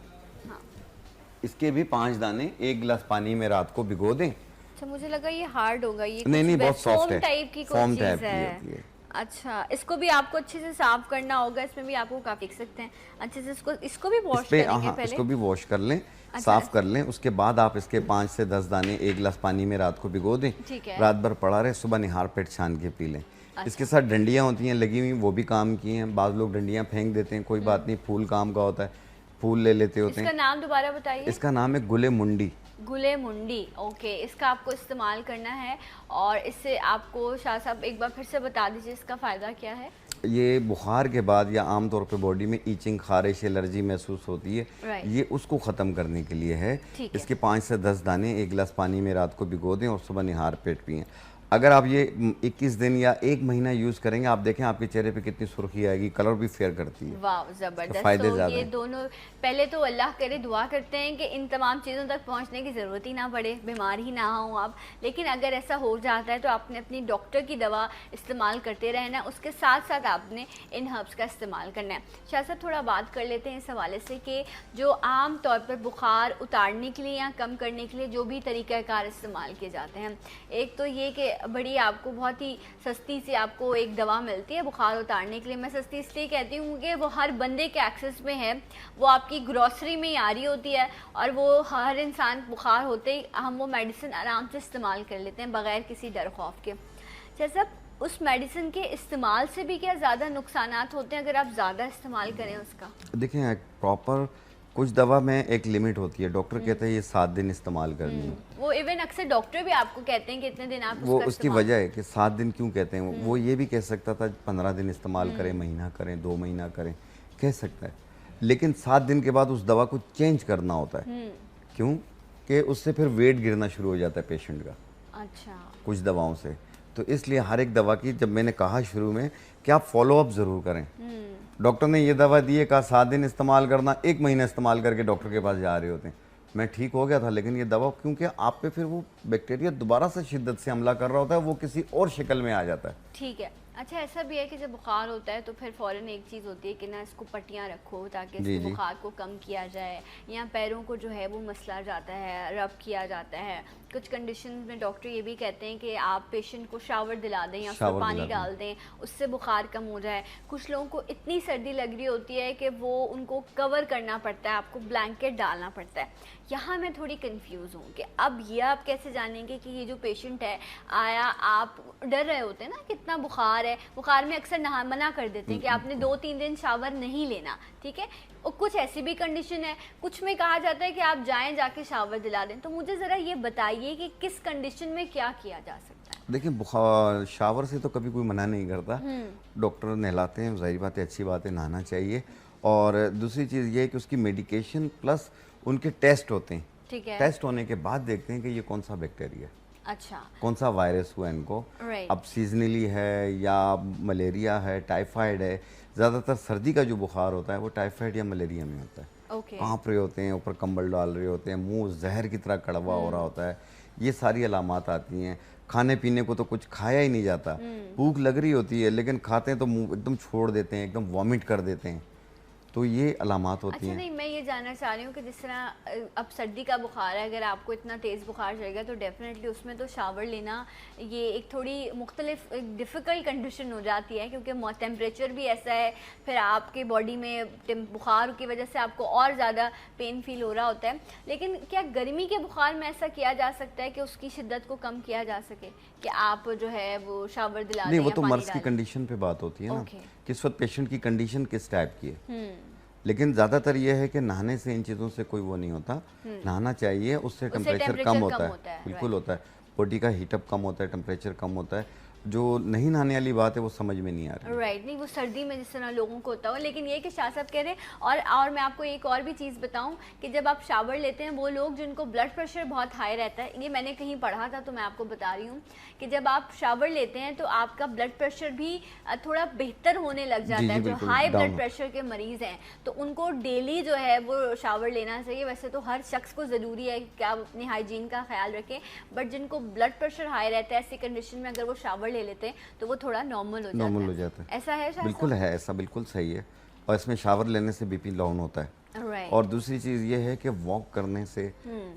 इसके भी 5 दाने 1 गिलास पानी में रात को भिगो दें। अच्छा, मुझे लगा ये हार्ड होगा, ये नहीं बहुत सॉफ्ट है, टाइप की कोई चीज है। अच्छा, इसको भी आपको अच्छे से साफ करना होगा, इसमें भी आपको काफी देख सकते हैं अच्छे से, इसको भी वॉश करेंगे पहले। इसको भी वॉश कर लें, साफ कर लें, उसके बाद आप इसके 5 से 10 दाने 1 गिलास पानी में रात को भिगो दें, रात भर पड़ा रहे, सुबह निहार पेट छान के पी लें। इसके साथ डंडियाँ होती हैं लगी हुई, वो भी काम की हैं। बाज़ लोग डंडियाँ फेंक देते हैं, कोई बात नहीं, फूल काम का होता है, फूल ले लेते होते हैं। इसका नाम दोबारा बताइए। इसका नाम है गुले मुंडी। गुले मुंडी, ओके। इसका आपको इस्तेमाल करना है और इससे आपको शाह साहब एक बार फिर से बता दीजिए इसका फ़ायदा क्या है। ये बुखार के बाद या आम तौर पे बॉडी में ईचिंग, खारिश, एलर्जी महसूस होती है, ये उसको ख़त्म करने के लिए है। इसके 5 से 10 दाने 1 गिलास पानी में रात को भिगो दें और सुबह निहार पेट पिएं। अगर आप ये 21 दिन या 1 महीना यूज़ करेंगे, आप देखें आपके चेहरे पे कितनी सुर्खी आएगी, कलर भी फेयर करती है। वाह, ज़बरदस्त। फायदे तो ये दोनों, पहले तो अल्लाह करे, दुआ करते हैं कि इन तमाम चीज़ों तक पहुंचने की ज़रूरत ही ना पड़े, बीमार ही ना हो आप। लेकिन अगर ऐसा हो जाता है तो आपने अपनी डॉक्टर की दवा इस्तेमाल करते रहना, उसके साथ साथ आपने इन हर्ब्स का इस्तेमाल करना है। शाह साहब थोड़ा बात कर लेते हैं इस हवाले से कि जो आम तौर पर बुखार उतारने के लिए या कम करने के लिए जो भी तरीक़ाकार इस्तेमाल किए जाते हैं, एक तो ये कि बड़ी आपको बहुत ही सस्ती सी आपको एक दवा मिलती है बुखार उतारने के लिए। मैं सस्ती इसलिए कहती हूँ कि वो हर बंदे के एक्सेस में है, वो आपकी ग्रॉसरी में ही आ रही होती है और वो हर इंसान बुखार होते ही हम वो मेडिसिन आराम से इस्तेमाल कर लेते हैं बग़ैर किसी डर खौफ के। जैसा उस मेडिसिन के इस्तेमाल से भी क्या ज़्यादा नुकसानात होते हैं अगर आप ज़्यादा इस्तेमाल करें उसका? देखें, प्रॉपर कुछ दवा में एक लिमिट होती है, डॉक्टर कहते हैं ये 7 दिन इस्तेमाल करनी है। वो इवन अक्सर डॉक्टर भी आपको कहते हैं कि इतने दिन आप वो उसकी वजह है कि 7 दिन क्यों कहते हैं। वो ये भी कह सकता था 15 दिन इस्तेमाल करें, महीना करें, 2 महीना करें, कह सकता है, लेकिन 7 दिन के बाद उस दवा को चेंज करना होता है। क्यों? कि उससे फिर वेट गिरना शुरू हो जाता है पेशेंट का। अच्छा, कुछ दवाओं से। तो इसलिए हर एक दवा की, जब मैंने कहा शुरू में कि आप फॉलो अप ज़रूर करें। डॉक्टर ने ये दवा दी है, कहा 7 दिन इस्तेमाल करना, 1 महीना इस्तेमाल करके डॉक्टर के पास जा रहे होते हैं। मैं ठीक हो गया था, लेकिन ये दवा क्योंकि आप पे फिर वो बैक्टीरिया दोबारा से शिद्दत से हमला कर रहा होता है, वो किसी और शक्ल में आ जाता है। ठीक है। अच्छा, ऐसा भी है कि जब बुखार होता है तो फिर फ़ौरन एक चीज़ होती है कि ना इसको पट्टियाँ रखो ताकि इस बुखार को कम किया जाए, या पैरों को जो है वो मसला जाता है, रब किया जाता है। कुछ कंडीशन में डॉक्टर ये भी कहते हैं कि आप पेशेंट को शावर दिला दें या उसमें पानी डाल दें, उससे बुखार कम हो जाए। कुछ लोगों को इतनी सर्दी लग रही होती है कि वो उनको कवर करना पड़ता है, आपको ब्लैंकेट डालना पड़ता है। यहाँ मैं थोड़ी कंफ्यूज हूँ कि अब ये आप कैसे जानेंगे कि ये जो पेशेंट है आया, आप डर रहे होते हैं ना कितना बुखार है, बुखार में अक्सर मना कर देते हैं कि आपने 2-3 दिन शावर नहीं लेना, ठीक है। और कुछ ऐसी भी कंडीशन है, कुछ में कहा जाता है कि आप जाएं जाके शावर दिला दें। तो मुझे ज़रा ये बताइए कि किस कंडीशन में क्या किया जा सकता है? देखिए, बुखार शावर से तो कभी कोई मना नहीं करता, डॉक्टर नहलाते हैं, ज़ाहिर बात है, अच्छी बात है, नहाना चाहिए। और दूसरी चीज़ ये है कि उसकी मेडिकेशन प्लस उनके टेस्ट होते हैं। ठीक है। टेस्ट होने के बाद देखते हैं कि ये कौन सा बैक्टीरिया, अच्छा, कौन सा वायरस हुआ इनको, अब सीजनली है या मलेरिया है, टाइफाइड है। ज़्यादातर सर्दी का जो बुखार होता है वो टाइफाइड या मलेरिया में होता है। काँप रहे होते हैं, ऊपर कंबल डाल रहे होते हैं, मुंह जहर की तरह कड़वा हो रहा होता है, ये सारी अलामात आती हैं। खाने पीने को तो कुछ खाया ही नहीं जाता, भूख लग रही होती है लेकिन खाते हैं तो मुंह एकदम छोड़ देते हैं, एकदम वॉमिट कर देते हैं। तो ये अलामात होती अच्छा हैं। नहीं, मैं ये जानना चाह रही हूँ कि जिस तरह अब सर्दी का बुखार है, अगर आपको इतना तेज़ बुखार चलेगा तो डेफिनेटली उसमें तो शावर लेना ये एक थोड़ी मुख्तलिफ डिफ़िकल्ट कंडीशन हो जाती है, क्योंकि टेम्परेचर भी ऐसा है, फिर आपके बॉडी में बुखार की वजह से आपको और ज़्यादा पेन फील हो रहा होता है। लेकिन क्या गर्मी के बुखार में ऐसा किया जा सकता है कि उसकी शिद्दत को कम किया जा सके, कि आप जो है वो शावर दिला दें नहीं, वो या तो पानी मर्ज़ की डालें? कंडीशन पे बात होती है ना, ओके। किस वक्त पेशेंट की कंडीशन किस टाइप की है। लेकिन ज़्यादातर ये है कि नहाने से इन चीज़ों से कोई वो नहीं होता, नहाना चाहिए, उससे टेम्परेचर कम होता है, बिल्कुल होता है, बॉडी का हीटअप कम होता है, टेम्परेचर कम होता है। जो नहीं नहाने वाली बात है वो समझ में नहीं आ रही। राइट, नहीं वो सर्दी में जिस तरह लोगों को होता हो, लेकिन ये कि शाह साहब कह रहे हैं, और मैं आपको एक और भी चीज़ बताऊं कि जब आप शावर लेते हैं, वो लोग जिनको ब्लड प्रेशर बहुत हाई रहता है, ये मैंने कहीं पढ़ा था तो मैं आपको बता रही हूँ कि जब आप शावर लेते हैं तो आपका ब्लड प्रेशर भी थोड़ा बेहतर होने लग जाता है। जो हाई ब्लड प्रेशर के मरीज़ हैं तो उनको डेली जो है वो शावर लेना चाहिए। वैसे तो हर शख्स को ज़रूरी है कि आप अपनी हाइजीन का ख्याल रखें, बट जिनको ब्लड प्रेशर हाई रहता है, ऐसी कंडीशन में अगर वो शावर ले लेते हैं तो वो थोड़ा नॉर्मल हो जाता है। ऐसा है? बिल्कुल है, ऐसा बिल्कुल सही है। और इसमें शावर लेने से बीपी डाउन होता है। और दूसरी चीज़ ये है कि वॉक करने से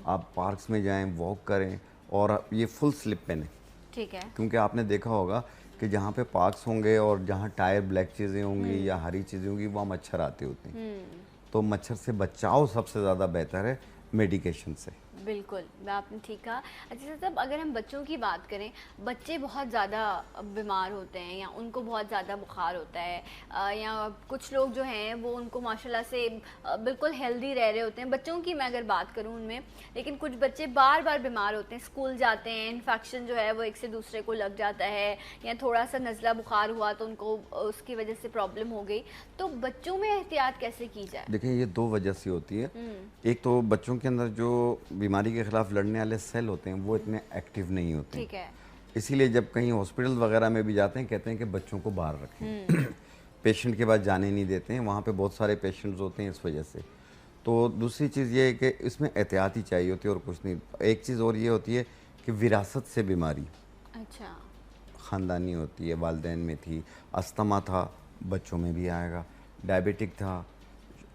आप पार्क्स में जाएं, वॉक करें और ये फुल स्लिप पहने। ठीक है। क्योंकि आपने देखा होगा कि जहाँ पे पार्क्स होंगे और जहाँ टायर ब्लैक चीज़ें होंगी या हरी चीज़ें होंगी, वहाँ मच्छर आते होते हैं। तो मच्छर से बचाव सबसे ज़्यादा बेहतर है मेडिकेशन से। बिल्कुल, आपने ठीक कहा। अच्छा साहब, अगर हम बच्चों की बात करें, बच्चे बहुत ज़्यादा बीमार होते हैं या उनको बहुत ज़्यादा बुखार होता है, या कुछ लोग जो हैं वो उनको माशाल्लाह से बिल्कुल हेल्दी रह रहे होते हैं, बच्चों की मैं अगर बात करूं उनमें, लेकिन कुछ बच्चे बार बार बीमार होते हैं, स्कूल जाते हैं, इन्फेक्शन जो है वो एक से दूसरे को लग जाता है, या थोड़ा सा नज़ला बुखार हुआ तो उनको उसकी वजह से प्रॉब्लम हो गई, तो बच्चों में एहतियात कैसे की जाए? देखिए, ये दो वजह से होती है। एक तो बच्चों के अंदर जो बीमारी के खिलाफ लड़ने वाले सेल होते हैं वो इतने एक्टिव नहीं होते। ठीक है। इसीलिए जब कहीं हॉस्पिटल वगैरह में भी जाते हैं, कहते हैं कि बच्चों को बाहर रखें, पेशेंट के पास जाने नहीं देते हैं, वहाँ पे बहुत सारे पेशेंट्स होते हैं इस वजह से। तो दूसरी चीज़ ये है कि इसमें एहतियात ही चाहिए होती है और कुछ नहीं। एक चीज़ और ये होती है कि विरासत से बीमारी अच्छा, ख़ानदानी होती है, वालिदैन में थी, अस्थमा था, बच्चों में भी आएगा, डायबिटिक था,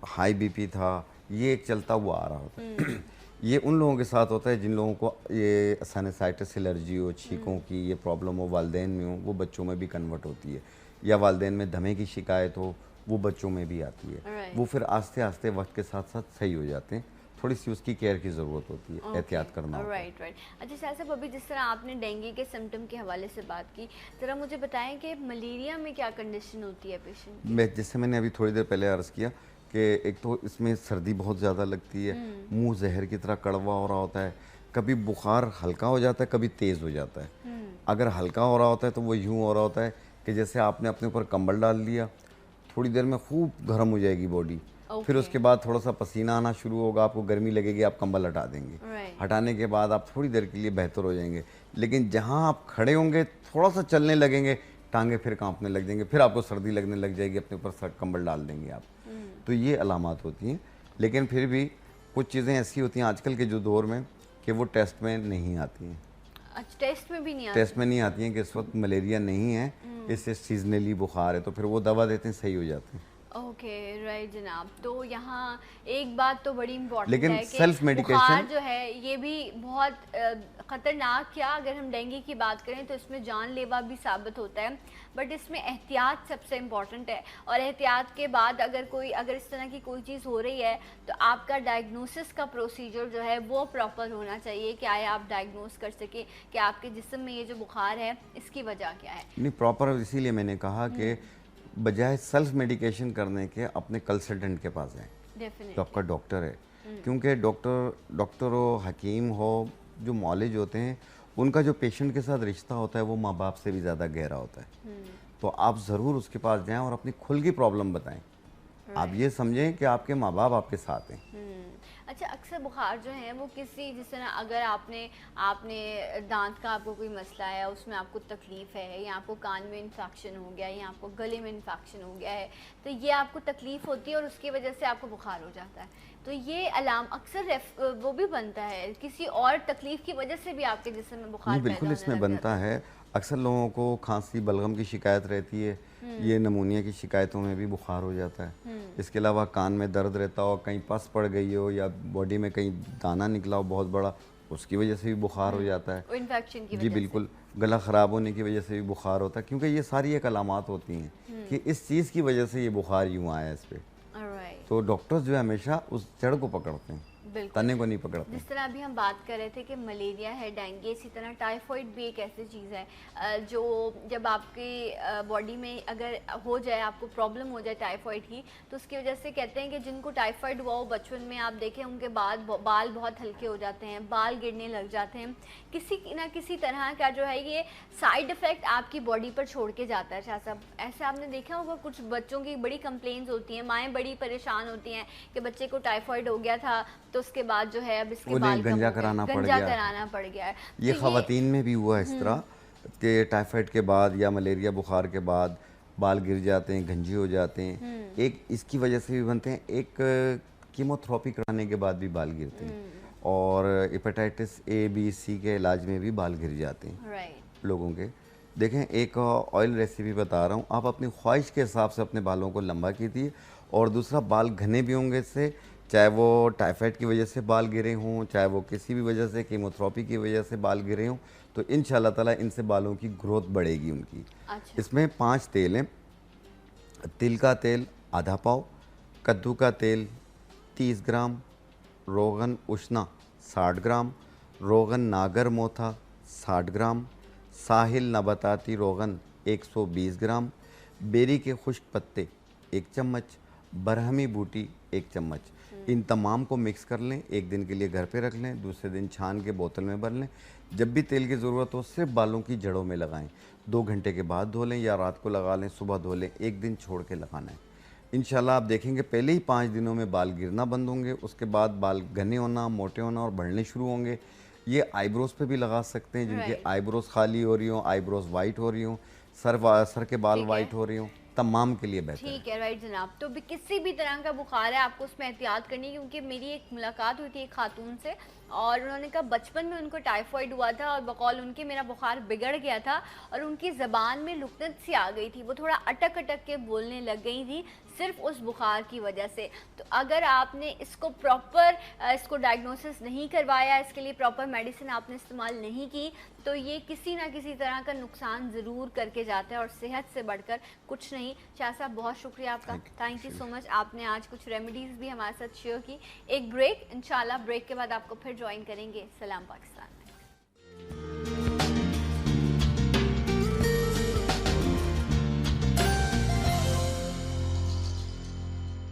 हाई बीपी था, ये चलता हुआ आ रहा होता है। ये उन लोगों के साथ होता है जिन लोगों को ये साइनसाइटिस एलर्जी हो, छींकों की ये प्रॉब्लम हो, वालिदैन में हो, वो बच्चों में भी कन्वर्ट होती है। या वालिदैन में दमे की शिकायत हो, वो बच्चों में भी आती है। वो फिर आस्ते आस्ते वक्त के साथ साथ सही हो जाते हैं। थोड़ी सी उसकी केयर की ज़रूरत होती है, एहतियात करना होता है। राइट। अच्छा शाह साहब, अभी जिस तरह आपने डेंगू के सिम्टम के हवाले से बात की, ज़रा मुझे बताएं कि मलेरिया में क्या कंडीशन होती है पेशेंट की? जैसे मैंने अभी थोड़ी देर पहले अर्ज़ किया कि एक तो इसमें सर्दी बहुत ज़्यादा लगती है, मुंह जहर की तरह कड़वा हो रहा होता है, कभी बुखार हल्का हो जाता है, कभी तेज़ हो जाता है। अगर हल्का हो रहा होता है तो वो यूँ हो रहा होता है कि जैसे आपने अपने ऊपर कंबल डाल लिया, थोड़ी देर में खूब गर्म हो जाएगी बॉडी, फिर उसके बाद थोड़ा सा पसीना आना शुरू होगा, आपको गर्मी लगेगी, आप कंबल हटा देंगे, हटाने के बाद आप थोड़ी देर के लिए बेहतर हो जाएंगे। लेकिन जहाँ आप खड़े होंगे, थोड़ा सा चलने लगेंगे, टांगे फिर कांपने लग जाएंगे, फिर आपको सर्दी लगने लग जाएगी, अपने ऊपर कंबल डाल देंगे आप। तो ये अलामात होती हैं। लेकिन फिर भी कुछ चीज़ें ऐसी होती हैं आजकल के जो दौर में कि वो टेस्ट में नहीं आती हैं। अच्छा, टेस्ट में भी नहीं आती? टेस्ट में नहीं आती हैं कि इस वक्त मलेरिया नहीं है, इससे सीजनली बुखार है, तो फिर वो दवा देते हैं, सही हो जाते हैं। ओके, राइट जनाब। तो यहाँ एक बात तो बड़ी इम्पोर्टेंट लेकिन है कि सेल्फ मेडिकेशन बुखार जो है ये भी बहुत ख़तरनाक, क्या अगर हम डेंगू की बात करें तो इसमें जानलेवा भी साबित होता है, बट इसमें एहतियात सबसे इम्पॉर्टेंट है। और एहतियात के बाद अगर इस तरह की कोई चीज़ हो रही है तो आपका डायग्नोसिस का प्रोसीजर जो है वो प्रॉपर होना चाहिए कि आए आप डायग्नोस कर सके कि आपके जिस्म में ये जो बुखार है इसकी वजह क्या है। नहीं, प्रॉपर इसीलिए मैंने कहा कि बजाय सेल्फ मेडिकेशन करने के अपने कंसल्टेंट के पास जाएं, तो आपका डॉक्टर है। क्योंकि डॉक्टर हो, हकीम हो, जो मौलिज होते हैं, उनका जो पेशेंट के साथ रिश्ता होता है वो माँ बाप से भी ज़्यादा गहरा होता है। तो आप ज़रूर उसके पास जाएं और अपनी खुल की प्रॉब्लम बताएं। आप ये समझें कि आपके माँ बाप आपके साथ हैं। अच्छा, अक्सर बुखार जो है वो किसी, जिस तरह अगर आपने दांत का आपको कोई मसला है, उसमें आपको तकलीफ़ है, या आपको कान में इन्फेक्शन हो गया, या आपको गले में इन्फेक्शन हो गया है, तो ये आपको तकलीफ़ होती है और उसकी वजह से आपको बुखार हो जाता है। तो ये अलार्म अक्सर वो भी बनता है किसी और तकलीफ की वजह से भी आपके जिस्म में बुखार नहीं, पैदा बिल्कुल होने इसमें लग बनता जाता है। अक्सर लोगों को खांसी बलगम की शिकायत रहती है, ये नमूनिया की शिकायतों में भी बुखार हो जाता है। इसके अलावा कान में दर्द रहता हो, कहीं पस पड़ गई हो या बॉडी में कहीं दाना निकला हो बहुत बड़ा, उसकी वजह से भी बुखार हो जाता है। इन्फेक्शन की जी वजह बिल्कुल, गला ख़राब होने की वजह से भी बुखार होता है, क्योंकि ये सारी एक अलामात होती हैं कि इस चीज़ की वजह से ये बुखार यूँ आया इस पे। से। ऑलराइट। तो डॉक्टर्स जो है हमेशा उस जड़ को पकड़ते हैं, बिल्कुल। तने को नहीं पकड़ते। जिस तरह अभी हम बात कर रहे थे कि मलेरिया है, डेंगू, इसी तरह टाइफाइड भी एक ऐसी चीज़ है जो जब आपके बॉडी में अगर हो जाए, आपको प्रॉब्लम हो जाए टाइफाइड की, तो उसकी वजह से कहते हैं कि जिनको टाइफाइड हुआ हो बचपन में, आप देखें उनके बाल बहुत हल्के हो जाते हैं, बाल गिरने लग जाते हैं, किसी ना किसी तरह का जो है ये साइड इफ़ेक्ट आपकी बॉडी पर छोड़ के जाता है। शाह साहब, ऐसे आपने देखा होगा कुछ बच्चों की बड़ी कंप्लेंट्स होती हैं, माएँ बड़ी परेशान होती हैं कि बच्चे को टाइफाइड हो गया था तो उसके बाद जो है अब इसके बाल गंजा कराना पड़ गया है। ये तो ख़वातीन में भी हुआ इस तरह कि टाइफाइड के बाद या मलेरिया बुखार के बाद बाल गिर जाते हैं, गंजे हो जाते हैं। एक इसकी वजह से भी बनते हैं, एक कीमोथेरेपी कराने के बाद भी बाल गिरते हैं, और हेपेटाइटिस ए बी सी के इलाज में भी बाल गिर जाते हैं राइट। लोगों के। देखें, एक ऑयल रेसिपी बता रहा हूँ, आप अपनी ख्वाहिश के हिसाब से अपने बालों को लंबा कीजिए। और दूसरा, बाल घने भी होंगे इससे, चाहे वो टाइफाइड की वजह से बाल गिरे हों, चाहे वो किसी भी वजह से कीमोथेरेपी की वजह से बाल गिरे हों, तो इंशाल्लाह ताला इनसे बालों की ग्रोथ बढ़ेगी उनकी। अच्छा। इसमें 5 तेल हैं। तिल का तेल आधा पाव, कद्दू का तेल 30 ग्राम, रोगन उशना 60 ग्राम, रोगन नागर मोथा 60 ग्राम, साहिल नबाताती रोगन 120 ग्राम, बेरी के खुश्क पत्ते 1 चम्मच, बरहमी बूटी 1 चम्मच। इन तमाम को मिक्स कर लें, एक दिन के लिए घर पे रख लें, दूसरे दिन छान के बोतल में भर लें। जब भी तेल की ज़रूरत हो सिर्फ बालों की जड़ों में लगाएं। 2 घंटे के बाद धो लें या रात को लगा लें, सुबह धो लें, एक दिन छोड़ के लगाना है। इंशाल्लाह आप देखेंगे पहले ही 5 दिनों में बाल गिरना बंद होंगे, उसके बाद बाल घने होना, मोटे होना और बढ़ने शुरू होंगे। ये आईब्रोज पे भी लगा सकते हैं, जिनके आईब्रोज खाली हो रही हों, आईब्रोज वाइट हो रही हों, सर के बाल वाइट हो रही हों, तमाम के लिए बेहतर है। ठीक है, राइट जनाब। तो भी किसी भी तरह का बुखार है आपको उसमें एहतियात करनी है, क्योंकि मेरी एक मुलाकात हुई थी एक खातून से और उन्होंने कहा बचपन में उनको टाइफाइड हुआ था और बकौल उनके मेरा बुखार बिगड़ गया था और उनकी ज़बान में लुकनत सी आ गई थी, वो थोड़ा अटक अटक के बोलने लग गई थी सिर्फ उस बुखार की वजह से। तो अगर आपने इसको प्रॉपर इसको डायग्नोसिस नहीं करवाया, इसके लिए प्रॉपर मेडिसिन आपने इस्तेमाल नहीं की, तो ये किसी ना किसी तरह का नुकसान ज़रूर करके जाता है और सेहत से बढ़कर कुछ नहीं। शाह साहब, बहुत शुक्रिया आपका, थैंक यू सो मच। आपने आज कुछ रेमेडीज़ भी हमारे साथ शेयर की। एक ब्रेक, इंशाल्लाह ब्रेक के बाद आपको फिर ज्वाइन करेंगे सलाम पाकिस्तान।